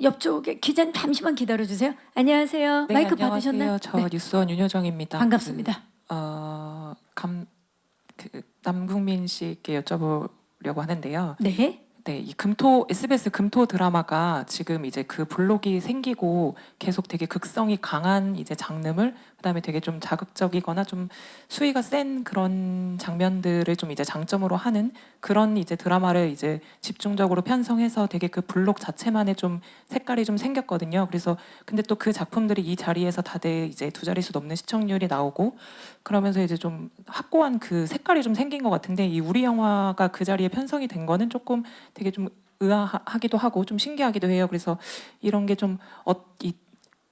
옆쪽에 기자님 잠시만 기다려주세요. 안녕하세요. 네, 마이크 안녕하세요. 받으셨나요? 저 네, 뉴스원 윤효정입니다. 반갑습니다. 남궁민 씨께 여쭤보려고 하는데요. 네. 네, 이 SBS 금토 드라마가 지금 이제 그 블록이 생기고 계속 되게 극성이 강한 이제 장르물, 그다음에 되게 좀 자극적이거나 좀 수위가 센 그런 장면들을 좀 이제 장점으로 하는 그런 이제 드라마를 이제 집중적으로 편성해서 되게 그 블록 자체만의 좀 색깔이 좀 생겼거든요. 그래서 근데 또 그 작품들이 이 자리에서 다들 이제 두 자릿수 넘는 시청률이 나오고 그러면서 이제 좀 확고한 그 색깔이 좀 생긴 것 같은데 이 우리 영화가 그 자리에 편성이 된 거는 조금 되게 좀 의아하기도 하고 좀 신기하기도 해요. 그래서 이런 게 좀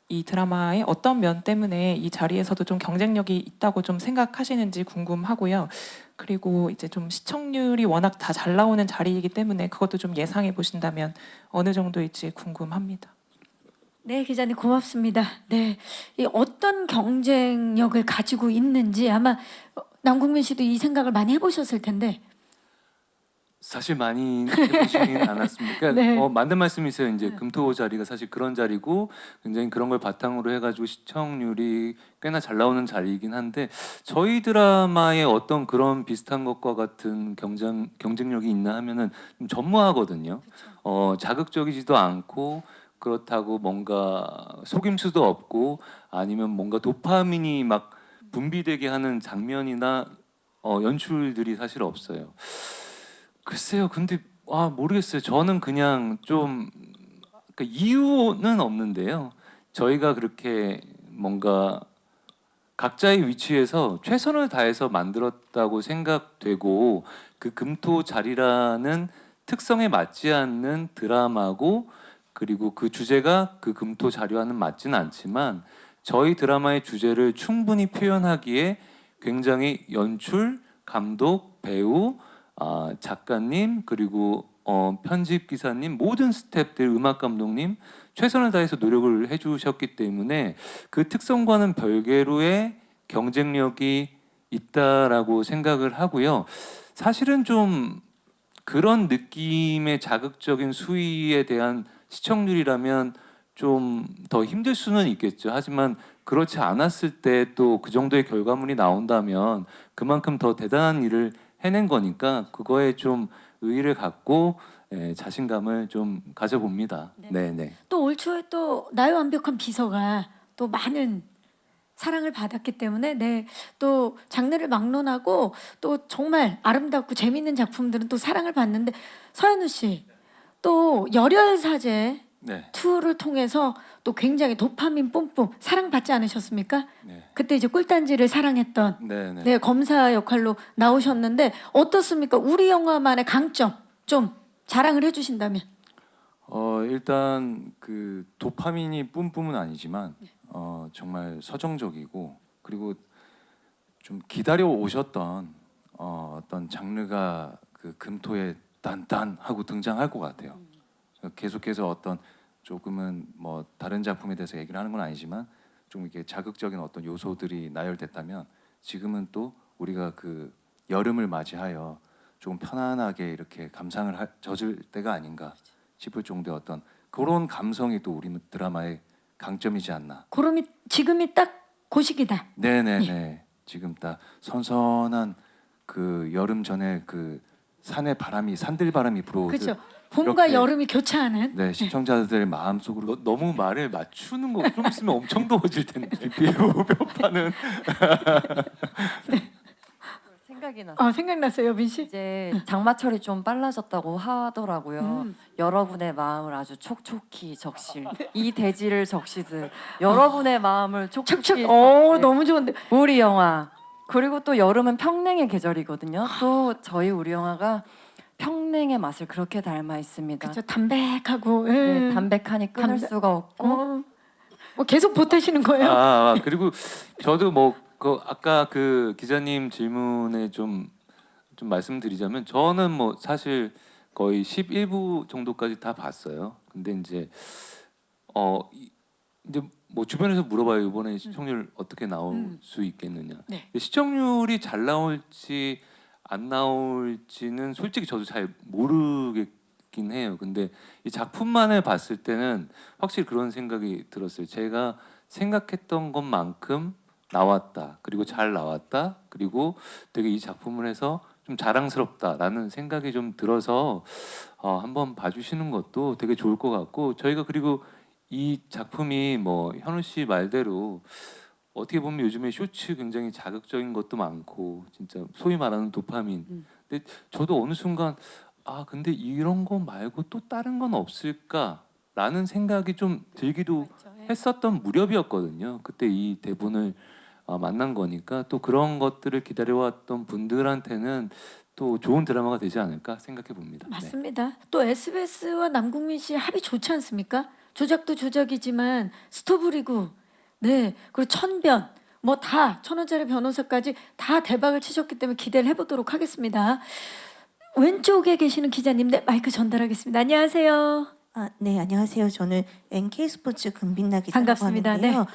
이 드라마의 어떤 면 때문에 이 자리에서도 좀 경쟁력이 있다고 좀 생각하시는지 궁금하고요. 그리고 이제 좀 시청률이 워낙 다 잘 나오는 자리이기 때문에 그것도 좀 예상해 보신다면 어느 정도일지 궁금합니다. 네, 기자님 고맙습니다. 네, 이 어떤 경쟁력을 가지고 있는지 아마 남궁민 씨도 이 생각을 많이 해보셨을 텐데. 사실 많이 해보시진 않았습니다. 그러니까 네. 맞는 말씀이세요. 이제 금토 자리가 사실 그런 자리고 굉장히 그런 걸 바탕으로 해가지고 시청률이 꽤나 잘 나오는 자리이긴 한데 저희 드라마에 어떤 그런 비슷한 것과 같은 경쟁력이 있나 하면은 좀 전무하거든요. 자극적이지도 않고 그렇다고 뭔가 속임수도 없고 아니면 뭔가 도파민이 막 분비되게 하는 장면이나 연출들이 사실 없어요. 글쎄요, 근데 모르겠어요. 저는 그냥 좀 그러니까 이유는 없는데요. 저희가 그렇게 뭔가 각자의 위치에서 최선을 다해서 만들었다고 생각되고 그 금토 자리라는 특성에 맞지 않는 드라마고 그리고 그 주제가 그 금토 자리와는 맞지는 않지만 저희 드라마의 주제를 충분히 표현하기에 굉장히 연출, 감독, 배우 작가님 그리고 편집 기사님 모든 스태프들 음악 감독님 최선을 다해서 노력을 해주셨기 때문에 그 특성과는 별개로의 경쟁력이 있다라고 생각을 하고요. 사실은 좀 그런 느낌의 자극적인 수위에 대한 시청률이라면 좀 더 힘들 수는 있겠죠. 하지만 그렇지 않았을 때 또 그 정도의 결과물이 나온다면 그만큼 더 대단한 일을 해낸 거니까 그거에 좀 의의를 갖고 자신감을 좀 가져봅니다. 네, 네. 또 올 초에 또 나의 완벽한 비서가 또 많은 사랑을 받았기 때문에 또 장르를 막론하고 또 정말 아름답고 재미있는 작품들은 또 사랑을 받는데 서현우 씨 또 열혈사제 네. 투를 통해서 또 굉장히 도파민 뿜뿜 사랑받지 않으셨습니까? 네. 그때 이제 꿀단지를 사랑했던 네, 네. 네, 검사 역할로 나오셨는데 어떻습니까? 우리 영화만의 강점 좀 자랑을 해주신다면. 일단 그 도파민이 뿜뿜은 아니지만 정말 서정적이고 그리고 좀 기다려 오셨던 어떤 장르가 그 금토에 딴딴하고 등장할 것 같아요. 계속해서 어떤 조금은 뭐 다른 작품에 대해서 얘기를 하는 건 아니지만 좀 이렇게 자극적인 어떤 요소들이 나열됐다면 지금은 또 우리가 그 여름을 맞이하여 조금 편안하게 이렇게 감상을 젖을 때가 아닌가 싶을 정도의 어떤 그런 감성이 또 우리 드라마의 강점이지 않나. 지금이 딱 고시기다. 네네네. 지금 딱 선선한 그 여름 전에 그 산의 바람이 산들바람이 불어오듯 그렇죠. 봄과 이렇게, 여름이 교차하는. 네 시청자들 마음 속으로 너무 말을 맞추는 거 좀 있으면 엄청 더워질 텐데. 비호흡파는 생각이 났어요. 생각났어요, 여빈 씨. 이제 장마철이 좀 빨라졌다고 하더라고요. 여러분의 마음을 아주 촉촉히 적실 이 대지를 적시듯 여러분의 마음을 촉촉히 적실 너무 좋은데. 우리 영화. 그리고 또 여름은 평냉의 계절이거든요. 또 저희 우리 영화가 평냉의 맛을 그렇게 닮아 있습니다. 그렇죠. 담백하고. 네, 담백하니 끊을 담백- 수가 없고 뭐 계속 보태시는 거예요? 그리고 저도 뭐 그 아까 그 기자님 질문에 좀 말씀드리자면 저는 뭐 사실 거의 11부 정도까지 다 봤어요. 근데 이제 이제 뭐 주변에서 물어봐요. 이번에 시청률 어떻게 나올 수 있겠느냐. 네. 시청률이 잘 나올지 안 나올지는 솔직히 저도 잘 모르겠긴 해요. 근데 이 작품만을 봤을 때는 확실히 그런 생각이 들었어요. 제가 생각했던 것만큼 나왔다. 그리고 잘 나왔다. 그리고 되게 이 작품을 해서 좀 자랑스럽다라는 생각이 좀 들어서 한번 봐주시는 것도 되게 좋을 것 같고 저희가 그리고 이 작품이 뭐 현우 씨 말대로 어떻게 보면 요즘에 쇼츠 굉장히 자극적인 것도 많고 진짜 소위 말하는 도파민. 근데 저도 어느 순간 근데 이런 거 말고 또 다른 건 없을까라는 생각이 좀 들기도 했었던 무렵이었거든요. 그때 이 대본을 만난 거니까 또 그런 것들을 기다려왔던 분들한테는 또 좋은 드라마가 되지 않을까 생각해 봅니다. 맞습니다. 또 SBS와 남궁민 씨 합이 좋지 않습니까? 조작도 조작이지만 스토브리그, 네, 그리고 천변, 뭐 다 천원짜리 변호사까지 다 대박을 치셨기 때문에 기대를 해보도록 하겠습니다. 왼쪽에 계시는 기자님, 네, 마이크 전달하겠습니다. 안녕하세요. 네, 안녕하세요. 저는 NK스포츠 금빛나 기자라고 반갑습니다. 하는데요.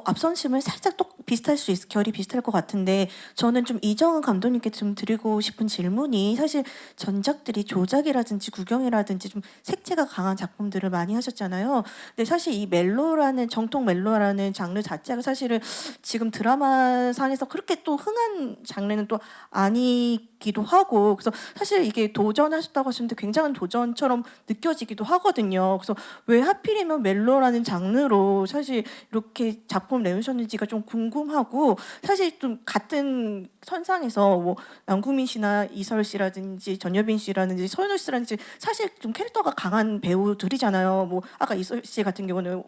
앞선 질문 살짝 또 비슷할 수 결이 비슷할 것 같은데 저는 좀 이정은 감독님께 좀 드리고 싶은 질문이 사실 전작들이 조작이라든지 구경이라든지 좀 색채가 강한 작품들을 많이 하셨잖아요. 근데 사실 이 멜로라는 정통 멜로라는 장르 자체가 사실은 지금 드라마상에서 그렇게 또 흥한 장르는 또 아니기도 하고 그래서 사실 이게 도전하셨다고 하시는데 굉장한 도전처럼 느껴지기도 하거든요. 그래서 왜 하필이면 멜로라는 장르로 사실 이렇게 작품을 내주셨는지가 좀 궁금하고 사실 좀 같은 선상에서 뭐 남궁민 씨나 이설 씨라든지 전여빈 씨라든지 서현우 씨라든지 사실 좀 캐릭터가 강한 배우들이잖아요. 뭐 아까 이설 씨 같은 경우는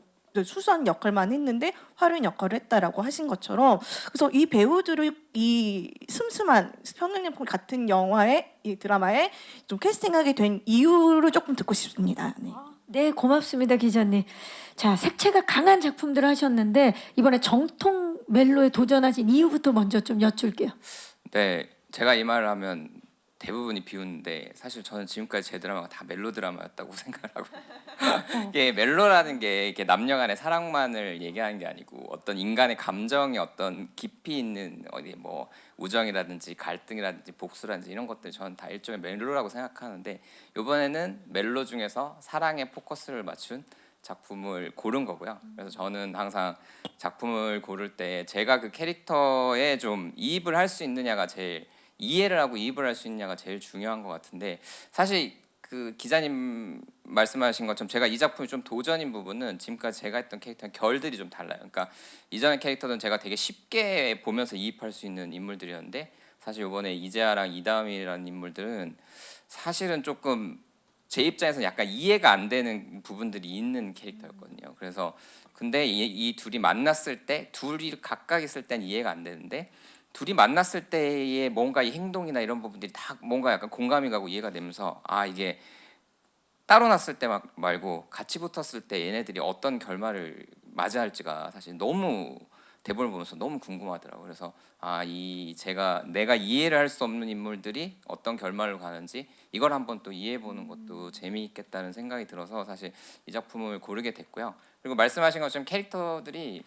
수수한 역할만 했는데 화려한 역할을 했다라고 하신 것처럼 그래서 이 배우들을 이 슴슴한 평냉님 같은 영화에 이 드라마에 좀 캐스팅하게 된 이유를 조금 듣고 싶습니다. 네. 네, 고맙습니다, 기자님. 자, 색채가 강한 작품들을 하셨는데 이번에 정통 멜로에 도전하신 이유부터 먼저 좀 여쭐게요. 네, 제가 이 말을 하면 대부분이 비웃는데 사실 저는 지금까지 제 드라마가 다 멜로 드라마였다고 생각을 하고 이게 멜로라는 게 이렇게 남녀간의 사랑만을 얘기하는 게 아니고 어떤 인간의 감정이 어떤 깊이 있는 어디 뭐 우정이라든지 갈등이라든지 복수라든지 이런 것들 저는 다 일종의 멜로라고 생각하는데 이번에는 멜로 중에서 사랑에 포커스를 맞춘 작품을 고른 거고요. 그래서 저는 항상 작품을 고를 때 제가 그 캐릭터에 좀 이입을 할 수 있느냐가 제일 이해를 하고 이입을 할 수 있냐가 제일 중요한 것 같은데 사실 그 기자님 말씀하신 것처럼 제가 이 작품이 좀 도전인 부분은 지금까지 제가 했던 캐릭터는 결들이 좀 달라요. 그러니까 이전의 캐릭터는 제가 되게 쉽게 보면서 이입할 수 있는 인물들이었는데 사실 이번에 이재하랑 이다음이라는 인물들은 사실은 조금 제 입장에서는 약간 이해가 안 되는 부분들이 있는 캐릭터였거든요. 그래서 근데 이 둘이 만났을 때 둘이 각각 있을 땐 이해가 안 되는데 둘이 만났을 때의 뭔가 이 행동이나 이런 부분들이 다 뭔가 약간 공감이 가고 이해가 되면서 아 이게 따로 났을 때 말고 같이 붙었을 때 얘네들이 어떤 결말을 맞이할지가 사실 너무 대본을 보면서 너무 궁금하더라고요. 그래서 아 이 내가 이해를 할 수 없는 인물들이 어떤 결말을 가는지 이걸 한번 또 이해해 보는 것도 재미있겠다는 생각이 들어서 사실 이 작품을 고르게 됐고요. 그리고 말씀하신 것처럼 캐릭터들이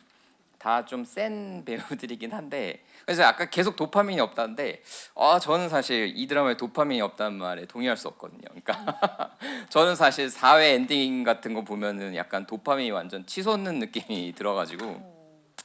다 좀 센 배우들이긴 한데 그래서 아까 계속 도파민이 없다는데 저는 사실 이 드라마에 도파민이 없다는 말에 동의할 수 없거든요. 그러니까 저는 사실 4회 엔딩 같은 거 보면은 약간 도파민이 완전 치솟는 느낌이 들어가지고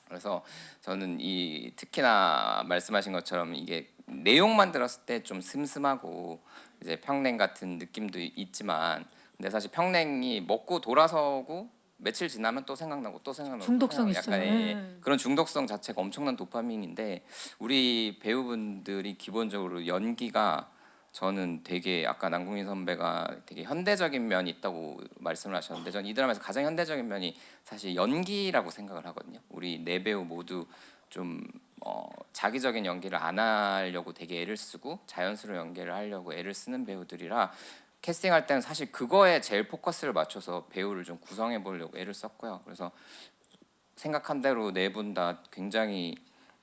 그래서 저는 이 특히나 말씀하신 것처럼 이게 내용만 들었을 때 좀 슴슴하고 이제 평냉 같은 느낌도 있지만 근데 사실 평냉이 먹고 돌아서고 며칠 지나면 또 생각나고 또 생각나고 중독성 또 생각나고 있어요. 약간 네. 그런 중독성 자체가 엄청난 도파민인데 우리 배우분들이 기본적으로 연기가 저는 되게 아까 남궁민 선배가 되게 현대적인 면이 있다고 말씀을 하셨는데 저는 이 드라마에서 가장 현대적인 면이 사실 연기라고 생각을 하거든요. 우리 네 배우 모두 좀 자기적인 연기를 안 하려고 되게 애를 쓰고 자연스러운 연기를 하려고 애를 쓰는 배우들이라 캐스팅할 때는 사실 그거에 제일 포커스를 맞춰서 배우를 좀 구성해 보려고 애를 썼고요. 그래서 생각한 대로 네 분 다 굉장히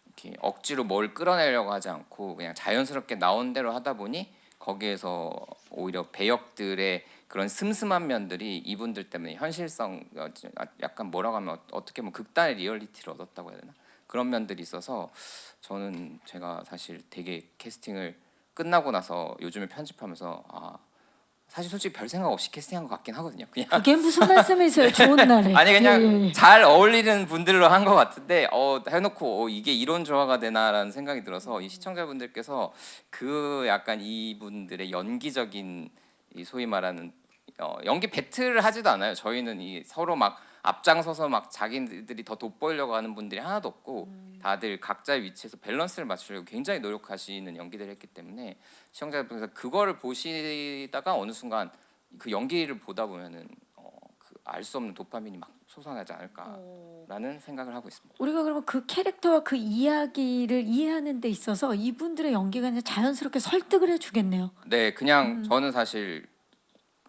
이렇게 억지로 뭘 끌어내려고 하지 않고 그냥 자연스럽게 나온 대로 하다 보니 거기에서 오히려 배역들의 그런 슴슴한 면들이 이분들 때문에 현실성 약간 뭐라고 하면 어떻게 보면 극단의 리얼리티를 얻었다고 해야 되나 그런 면들이 있어서 저는 제가 사실 되게 캐스팅을 끝나고 나서 요즘에 편집하면서 사실 솔직히 별 생각 없이 캐스팅한 것 같긴 하거든요. 그냥 그게 무슨 말씀이세요? 좋은 날에. 아니 그냥 예, 예. 잘 어울리는 분들로 한 것 같은데 해놓고 이게 이런 조화가 되나라는 생각이 들어서 이 시청자분들께서 그 약간 이분들의 연기적인 이 소위 말하는 연기 배틀을 하지도 않아요. 저희는 이 서로 막 앞장서서 막 자기들이 더 돋보이려고 하는 분들이 하나도 없고 다들 각자의 위치에서 밸런스를 맞추려고 굉장히 노력하시는 연기들을 했기 때문에 시청자분께서 그거를 보시다가 어느 순간 그 연기를 보다 보면은 알 수 없는 도파민이 막 솟아나지 않을까라는 생각을 하고 있습니다. 우리가 그러면 그 캐릭터와 그 이야기를 이해하는 데 있어서 이분들의 연기가 그냥 자연스럽게 설득을 해주겠네요. 네, 그냥 저는 사실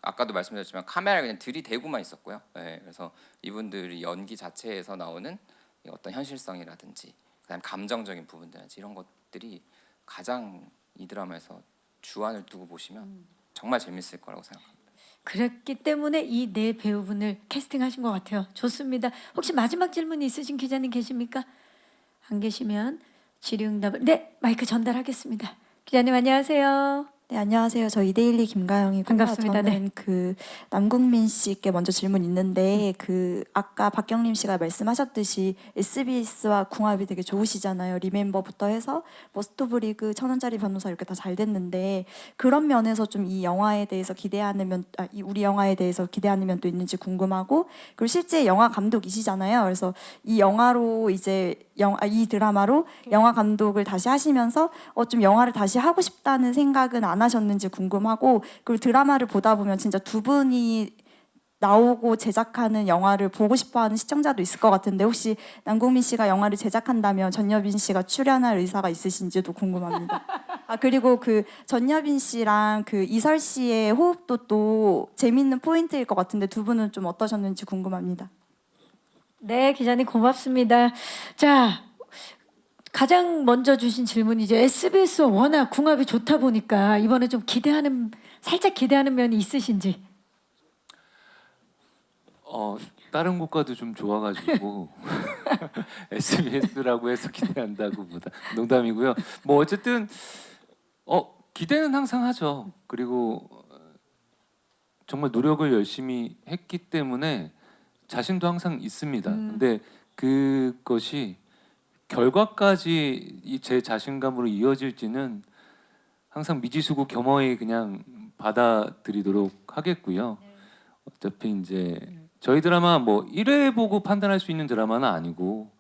아까도 말씀드렸지만 카메라를 그냥 들이대고만 있었고요. 네, 그래서 이분들이 연기 자체에서 나오는 이 어떤 현실성이라든지 그다음 감정적인 부분들이라든지 이런 것들이 가장 이 드라마에서 주안을 두고 보시면 정말 재밌을 거라고 생각합니다. 그랬기 때문에 이 네 배우분을 캐스팅하신 것 같아요. 좋습니다. 혹시 마지막 질문 있으신 기자님 계십니까? 안 계시면 질의응답을 마이크 전달하겠습니다. 기자님 안녕하세요. 네, 안녕하세요. 저 이데일리 김가영이고요. 반갑습니다. 저는 그 남궁민 씨께 먼저 질문 있는데 그 아까 박경림 씨가 말씀하셨듯이 SBS와 궁합이 되게 좋으시잖아요. 리멤버부터 해서 뭐 스토브리그, 천원짜리 변호사 이렇게 다 잘 됐는데 그런 면에서 좀 이 영화에 대해서 기대하는 면, 우리 영화에 대해서 기대하는 면도 있는지 궁금하고 그리고 실제 영화 감독이시잖아요. 그래서 이 영화로 이제 이 드라마로 영화 감독을 다시 하시면서 좀 영화를 다시 하고 싶다는 생각은 안 하셨는지 궁금하고 그리고 드라마를 보다 보면 진짜 두 분이 나오고 제작하는 영화를 보고 싶어하는 시청자도 있을 것 같은데 혹시 남궁민 씨가 영화를 제작한다면 전여빈 씨가 출연할 의사가 있으신지도 궁금합니다. 그리고 그 전여빈 씨랑 그 이설 씨의 호흡도 또 재밌는 포인트일 것 같은데 두 분은 좀 어떠셨는지 궁금합니다. 네, 기자님 고맙습니다. 자, 가장 먼저 주신 질문이죠. SBS와 워낙 궁합이 좋다 보니까 이번에 좀 살짝 기대하는 면이 있으신지. 다른 국가도 좀 좋아가지고 SBS라고 해서 기대한다고보다 농담이고요. 뭐 어쨌든 기대는 항상 하죠. 그리고 정말 노력을 열심히 했기 때문에 자신도 항상 있습니다. 근데 그것이 결과까지 제 자신감으로 이어질지는 항상 미지수고 겸허히 그냥 받아들이도록 하겠고요. 어차피 이제 저희 드라마 뭐 1회 보고 판단할 수 있는 드라마는 아니고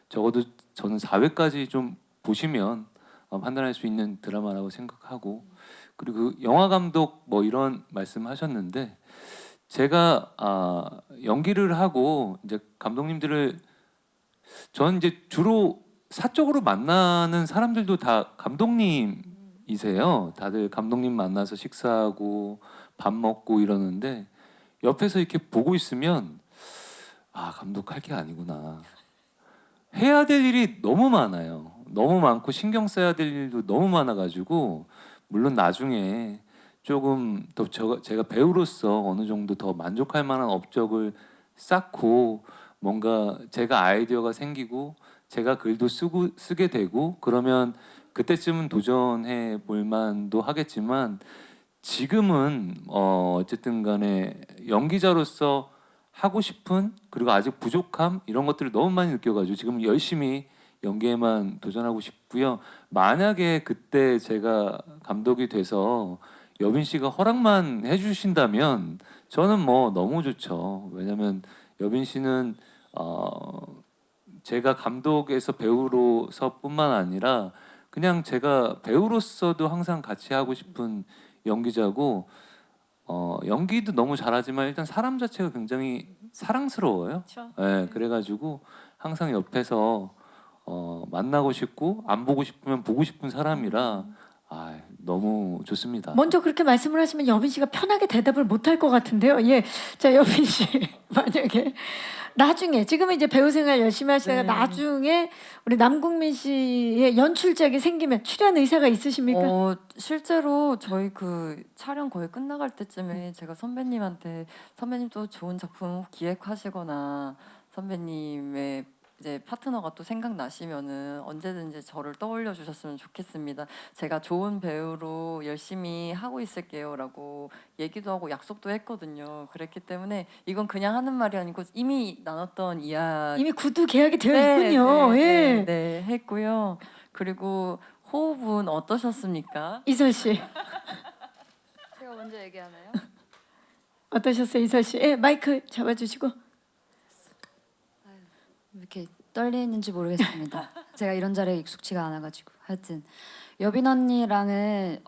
적어도 저는 4회까지 좀 보시면 판단할 수 있는 드라마라고 생각하고, 그리고 영화 감독 뭐 이런 말씀하셨는데 제가 연기를 하고 이제 감독님들을 저는 이제 주로 사적으로 만나는 사람들도 다 감독님이세요. 다들 감독님 만나서 식사하고 밥 먹고 이러는데 옆에서 이렇게 보고 있으면 감독할 게 아니구나. 해야 될 일이 너무 많아요. 너무 많고 신경 써야 될 일도 너무 많아가지고, 물론 나중에 조금 더 제가 배우로서 어느 정도 더 만족할 만한 업적을 쌓고 뭔가 제가 아이디어가 생기고 제가 글도 쓰게 되고 그러면 그때쯤은 도전해 볼 만도 하겠지만, 지금은 어쨌든 간에 연기자로서 하고 싶은, 그리고 아직 부족함 이런 것들을 너무 많이 느껴가지고 지금 열심히 연기에만 도전하고 싶고요. 만약에 그때 제가 감독이 돼서 여빈 씨가 허락만 해주신다면 저는 뭐 너무 좋죠. 왜냐면 여빈 씨는 제가 감독에서 배우로서뿐만 아니라 그냥 제가 배우로서도 항상 같이 하고 싶은 연기자고, 연기도 너무 잘하지만 일단 사람 자체가 굉장히 사랑스러워요. 네, 그래가지고 항상 옆에서 만나고 싶고 안 보고 싶으면 보고 싶은 사람이라 너무 좋습니다. 먼저 그렇게 말씀을 하시면 여빈 씨가 편하게 대답을 못할 것 같은데요. 예, 자 여빈 씨 만약에 나중에 지금은 이제 배우 생활 열심히 하시다가 네. 나중에 우리 남궁민 씨의 연출작이 생기면 출연 의사가 있으십니까? 실제로 저희 그 촬영 거의 끝나갈 때쯤에 제가 선배님한테 선배님 또 좋은 작품 기획하시거나 선배님의 이제 파트너가 또 생각나시면은 언제든지 저를 떠올려 주셨으면 좋겠습니다. 제가 좋은 배우로 열심히 하고 있을게요라고 얘기도 하고 약속도 했거든요. 그랬기 때문에 이건 그냥 하는 말이 아니고 이미 나눴던 이야기. 이미 구두 계약이 되어 있군요. 예. 네, 했고요. 그리고 호흡은 어떠셨습니까? 이설 씨 제가 먼저 얘기하나요? 어떠셨어요, 이설 씨? 예, 마이크 잡아주시고. 이렇게 떨리는지 모르겠습니다. 제가 이런 자리에 익숙치가 않아가지고. 하여튼 여빈 언니랑은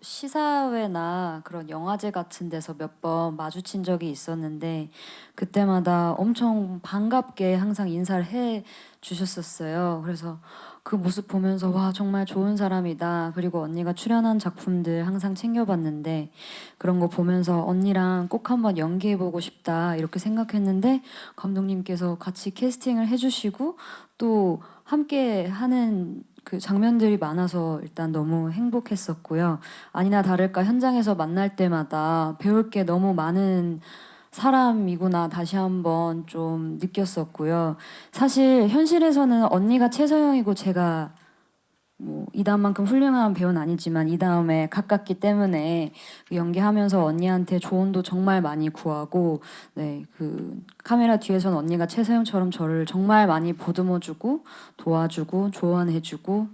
시사회나 그런 영화제 같은 데서 몇 번 마주친 적이 있었는데 그때마다 엄청 반갑게 항상 인사를 해 주셨었어요. 그래서 그 모습 보면서 와 정말 좋은 사람이다. 그리고 언니가 출연한 작품들 항상 챙겨봤는데 그런 거 보면서 언니랑 꼭 한번 연기해보고 싶다 이렇게 생각했는데 감독님께서 같이 캐스팅을 해주시고 또 함께 하는 그 장면들이 많아서 일단 너무 행복했었고요. 아니나 다를까 현장에서 만날 때마다 배울 게 너무 많은 사람이구나 다시 한번 좀 느꼈었고요. 사실 현실에서는 언니가 최서영이고 제가 뭐 이다음만큼 훌륭한 배우는 아니지만 이 다음에 가깝기 때문에 연기하면서 언니한테 조언도 정말 많이 구하고 그 카메라 뒤에서는 언니가 최서영처럼 저를 정말 많이 보듬어주고 도와주고 조언해주고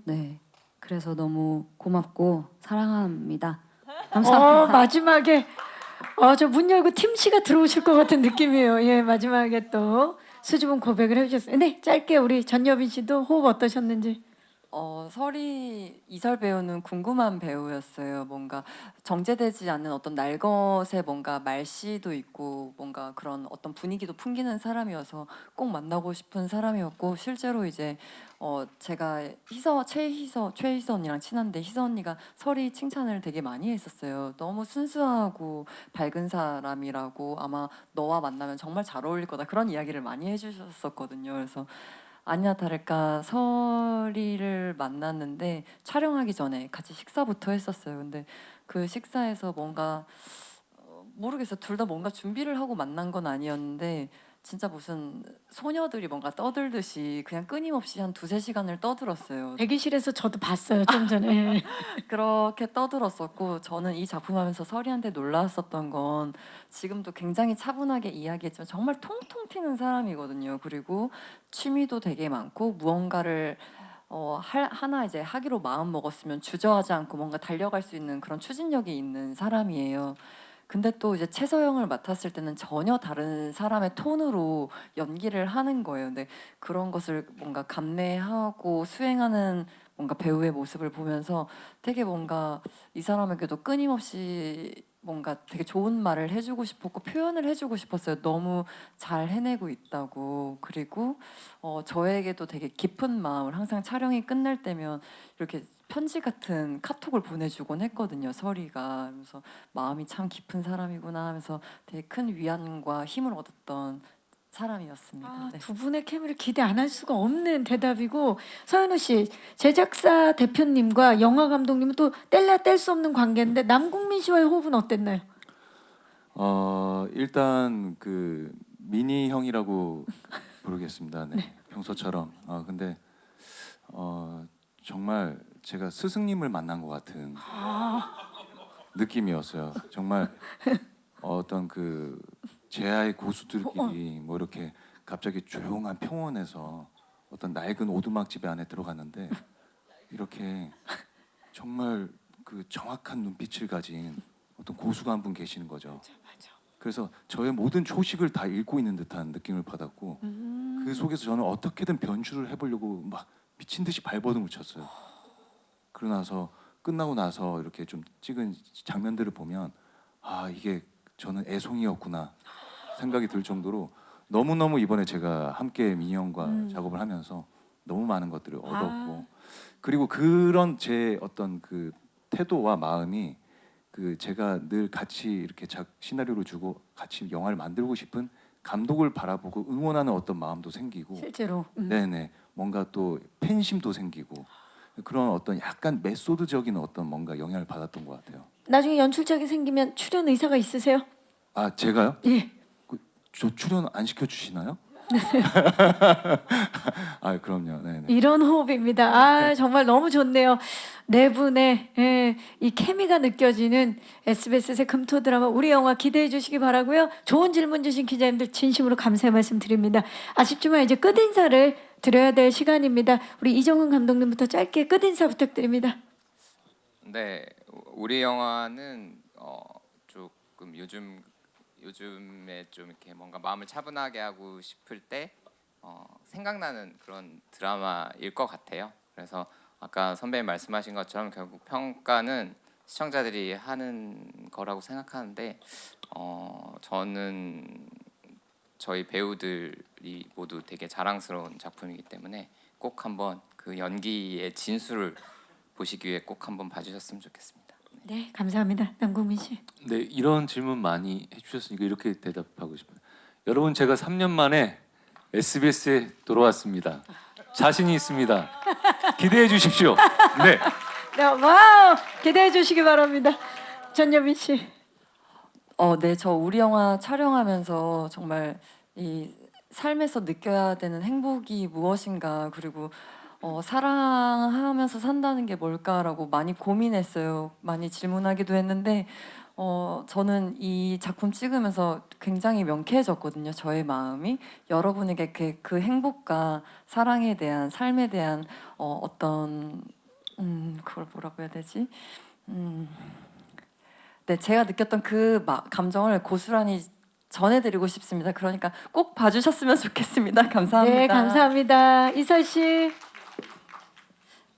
그래서 너무 고맙고 사랑합니다. 감사합니다. 마지막에 저 문 열고 팀 씨가 들어오실 것 같은 느낌이에요. 예, 마지막에 또 수줍은 고백을 해주셨어요. 네, 짧게 우리 전여빈 씨도 호흡 어떠셨는지. 이설 배우는 궁금한 배우였어요. 뭔가 정제되지 않는 어떤 날것의 뭔가 말씨도 있고 뭔가 그런 어떤 분위기도 풍기는 사람이어서 꼭 만나고 싶은 사람이었고 실제로 이제 제가 최희서 언니랑 친한데 희서 언니가 설이 칭찬을 되게 많이 했었어요. 너무 순수하고 밝은 사람이라고 아마 너와 만나면 정말 잘 어울릴 거다 그런 이야기를 많이 해주셨었거든요. 그래서 아니나 다를까 설이를 만났는데 촬영하기 전에 같이 식사부터 했었어요. 근데 그 식사에서 뭔가 모르겠어요. 둘 다 뭔가 준비를 하고 만난 건 아니었는데 진짜 무슨 소녀들이 뭔가 떠들듯이 그냥 끊임없이 한 2-3시간을 떠들었어요. 대기실에서 저도 봤어요 좀 전에. 그렇게 떠들었었고 저는 이 작품 하면서 설이한테 놀랐었던 건 지금도 굉장히 차분하게 이야기했지만 정말 통통 튀는 사람이거든요. 그리고 취미도 되게 많고 무언가를 하나 이제 하기로 마음 먹었으면 주저하지 않고 뭔가 달려갈 수 있는 그런 추진력이 있는 사람이에요. 근데 또 이제 최서영을 맡았을 때는 전혀 다른 사람의 톤으로 연기를 하는 거예요. 근데 그런 것을 뭔가 감내하고 수행하는 뭔가 배우의 모습을 보면서 되게 뭔가 이 사람에게도 끊임없이 뭔가 되게 좋은 말을 해주고 싶었고 표현을 해주고 싶었어요. 너무 잘 해내고 있다고. 그리고 저에게도 되게 깊은 마음을 항상 촬영이 끝날 때면 이렇게 편지 같은 카톡을 보내주곤 했거든요. 설이가. 그래서 마음이 참 깊은 사람이구나 하면서 되게 큰 위안과 힘을 얻었던 사람이었습니다. 아, 네. 두 분의 케미를 기대 안 할 수가 없는 대답이고 서현우 씨 제작사 대표님과 영화 감독님은 또 뗄래야 뗄 수 없는 관계인데 남궁민 씨와의 호흡은 어땠나요? 일단 그 미니 형이라고 부르겠습니다. 네. 평소처럼. 근데 정말 제가 스승님을 만난 것 같은 느낌이었어요. 정말 어떤 그 제아의 고수들끼리 뭐 이렇게 갑자기 조용한 평원에서 어떤 낡은 오두막 집에 안에 들어갔는데 이렇게 정말 그 정확한 눈빛을 가진 어떤 고수가 한 분 계시는 거죠. 그래서 저의 모든 초식을 다 읽고 있는 듯한 느낌을 받았고 그 속에서 저는 어떻게든 변주를 해보려고 막 미친 듯이 발버둥을 쳤어요. 그러고 나서 끝나고 나서 이렇게 좀 찍은 장면들을 보면 아 이게 저는 애송이었구나 생각이 들 정도로 너무너무 이번에 제가 함께 민희 형과 작업을 하면서 너무 많은 것들을 얻었고 그리고 그런 제 어떤 그 태도와 마음이 그 제가 늘 같이 이렇게 시나리오를 주고 같이 영화를 만들고 싶은 감독을 바라보고 응원하는 어떤 마음도 생기고 실제로 네네 뭔가 또 팬심도 생기고 그런 어떤 약간 메소드적인 어떤 뭔가 영향을 받았던 것 같아요. 나중에 연출작이 생기면 출연 의사가 있으세요? 아 제가요? 예. 저 출연 안 시켜주시나요? 아 그럼요. 네네. 이런 호흡입니다. 아 정말 너무 좋네요. 네 분의 이 케미가 느껴지는 SBS의 금토 드라마 우리 영화 기대해 주시기 바라고요. 좋은 질문 주신 기자님들 진심으로 감사의 말씀 드립니다. 아쉽지만 이제 끝인사를 드려야 될 시간입니다. 우리 이정훈 감독님부터 짧게 끝인사 부탁드립니다. 네, 우리 영화는 조금 요즘에 좀 이렇게 뭔가 마음을 차분하게 하고 싶을 때 생각나는 그런 드라마일 것 같아요. 그래서 아까 선배님 말씀하신 것처럼 결국 평가는 시청자들이 하는 거라고 생각하는데 저는 저희 배우들이 모두 되게 자랑스러운 작품이기 때문에 꼭 한번 그 연기의 진수를 보시기 위해 꼭 한번 봐주셨으면 좋겠습니다. 네, 감사합니다. 남궁민 씨. 네, 이런 질문 많이 해주셨으니까 이렇게 대답하고 싶어요. 여러분, 제가 3년 만에 SBS에 돌아왔습니다. 자신이 있습니다. 기대해 주십시오. 네. 네, 와우, 기대해 주시기 바랍니다. 전여빈 씨. 네, 저 우리 영화 촬영하면서 정말 이 삶에서 느껴야 되는 행복이 무엇인가 그리고 사랑하면서 산다는 게 뭘까라고 많이 고민했어요. 많이 질문하기도 했는데 저는 이 작품 찍으면서 굉장히 명쾌해졌거든요. 저의 마음이 여러분에게 그 행복과 사랑에 대한 삶에 대한 어떤 그걸 뭐라고 해야 되지? 네, 제가 느꼈던 그 감정을 고스란히 전해드리고 싶습니다. 그러니까 꼭 봐주셨으면 좋겠습니다. 감사합니다. 네, 감사합니다. 이설 씨.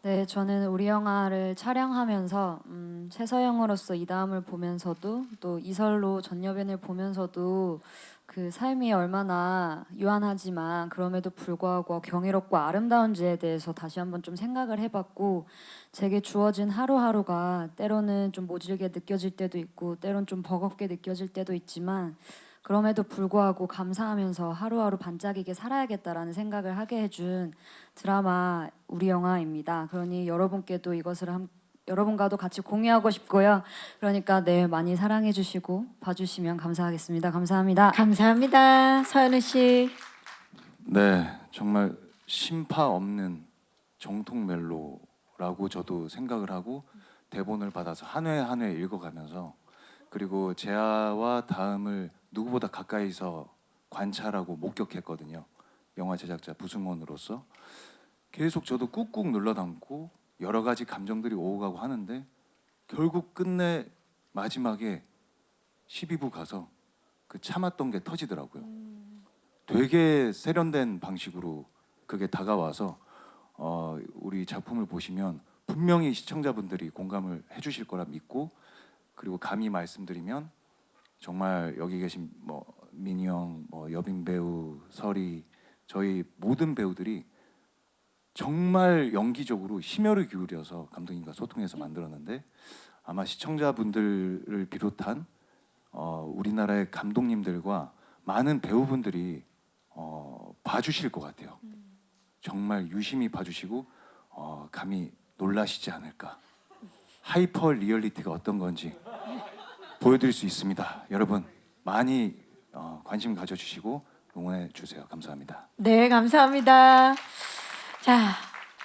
네, 저는 우리 영화를 촬영하면서 최서영으로서 이다음을 보면서도 또 이설로 전여변을 보면서도 그 삶이 얼마나 유한하지만 그럼에도 불구하고 경이롭고 아름다운지에 대해서 다시 한번 좀 생각을 해봤고 제게 주어진 하루하루가 때로는 좀 모질게 느껴질 때도 있고 때로는 좀 버겁게 느껴질 때도 있지만 그럼에도 불구하고 감사하면서 하루하루 반짝이게 살아야겠다라는 생각을 하게 해준 드라마 우리 영화입니다. 그러니 여러분께도 이것을 여러분과도 같이 공유하고 싶고요. 그러니까 네, 많이 사랑해 주시고 봐주시면 감사하겠습니다. 감사합니다. 감사합니다. 서현우 씨. 네, 정말 심파 없는 정통 멜로라고 저도 생각을 하고 대본을 받아서 한 회 한 회 읽어가면서 그리고 제아와 다음을 누구보다 가까이서 관찰하고 목격했거든요. 영화 제작자 부승원으로서 계속 저도 꾹꾹 눌러 담고 여러 가지 감정들이 오고 가고 하는데 결국 끝내 마지막에 12부 가서 그 참았던 게 터지더라고요. 되게 세련된 방식으로 그게 다가와서 우리 작품을 보시면 분명히 시청자분들이 공감을 해주실 거라 믿고, 그리고 감히 말씀드리면 정말 여기 계신 뭐 민희 형, 뭐 여빈 배우, 설이, 저희 모든 배우들이 정말 연기적으로 심혈을 기울여서 감독님과 소통해서 만들었는데, 아마 시청자분들을 비롯한 우리나라의 감독님들과 많은 배우분들이 봐주실 것 같아요. 정말 유심히 봐주시고 감히 놀라시지 않을까. 하이퍼 리얼리티가 어떤 건지 보여드릴 수 있습니다. 여러분 많이 관심 가져주시고 응원해 주세요. 감사합니다. 네, 감사합니다. 자,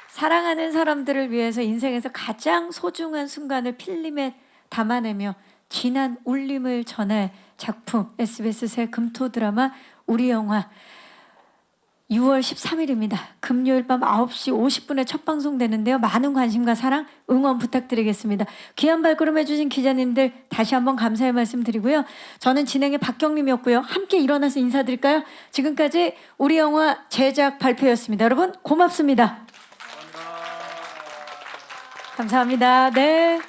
사랑하는 사람들을 위해서 인생에서 가장 소중한 순간을 필름에 담아내며 진한 울림을 전할 작품, SBS 새 금토 드라마 우리 영화 6월 13일입니다. 금요일 밤 9시 50분에 첫 방송되는데요. 많은 관심과 사랑, 응원 부탁드리겠습니다. 귀한 발걸음 해주신 기자님들 다시 한번 감사의 말씀 드리고요. 저는 진행의 박경림이었고요. 함께 일어나서 인사드릴까요? 지금까지 우리 영화 제작 발표였습니다. 여러분 고맙습니다. 감사합니다. 네.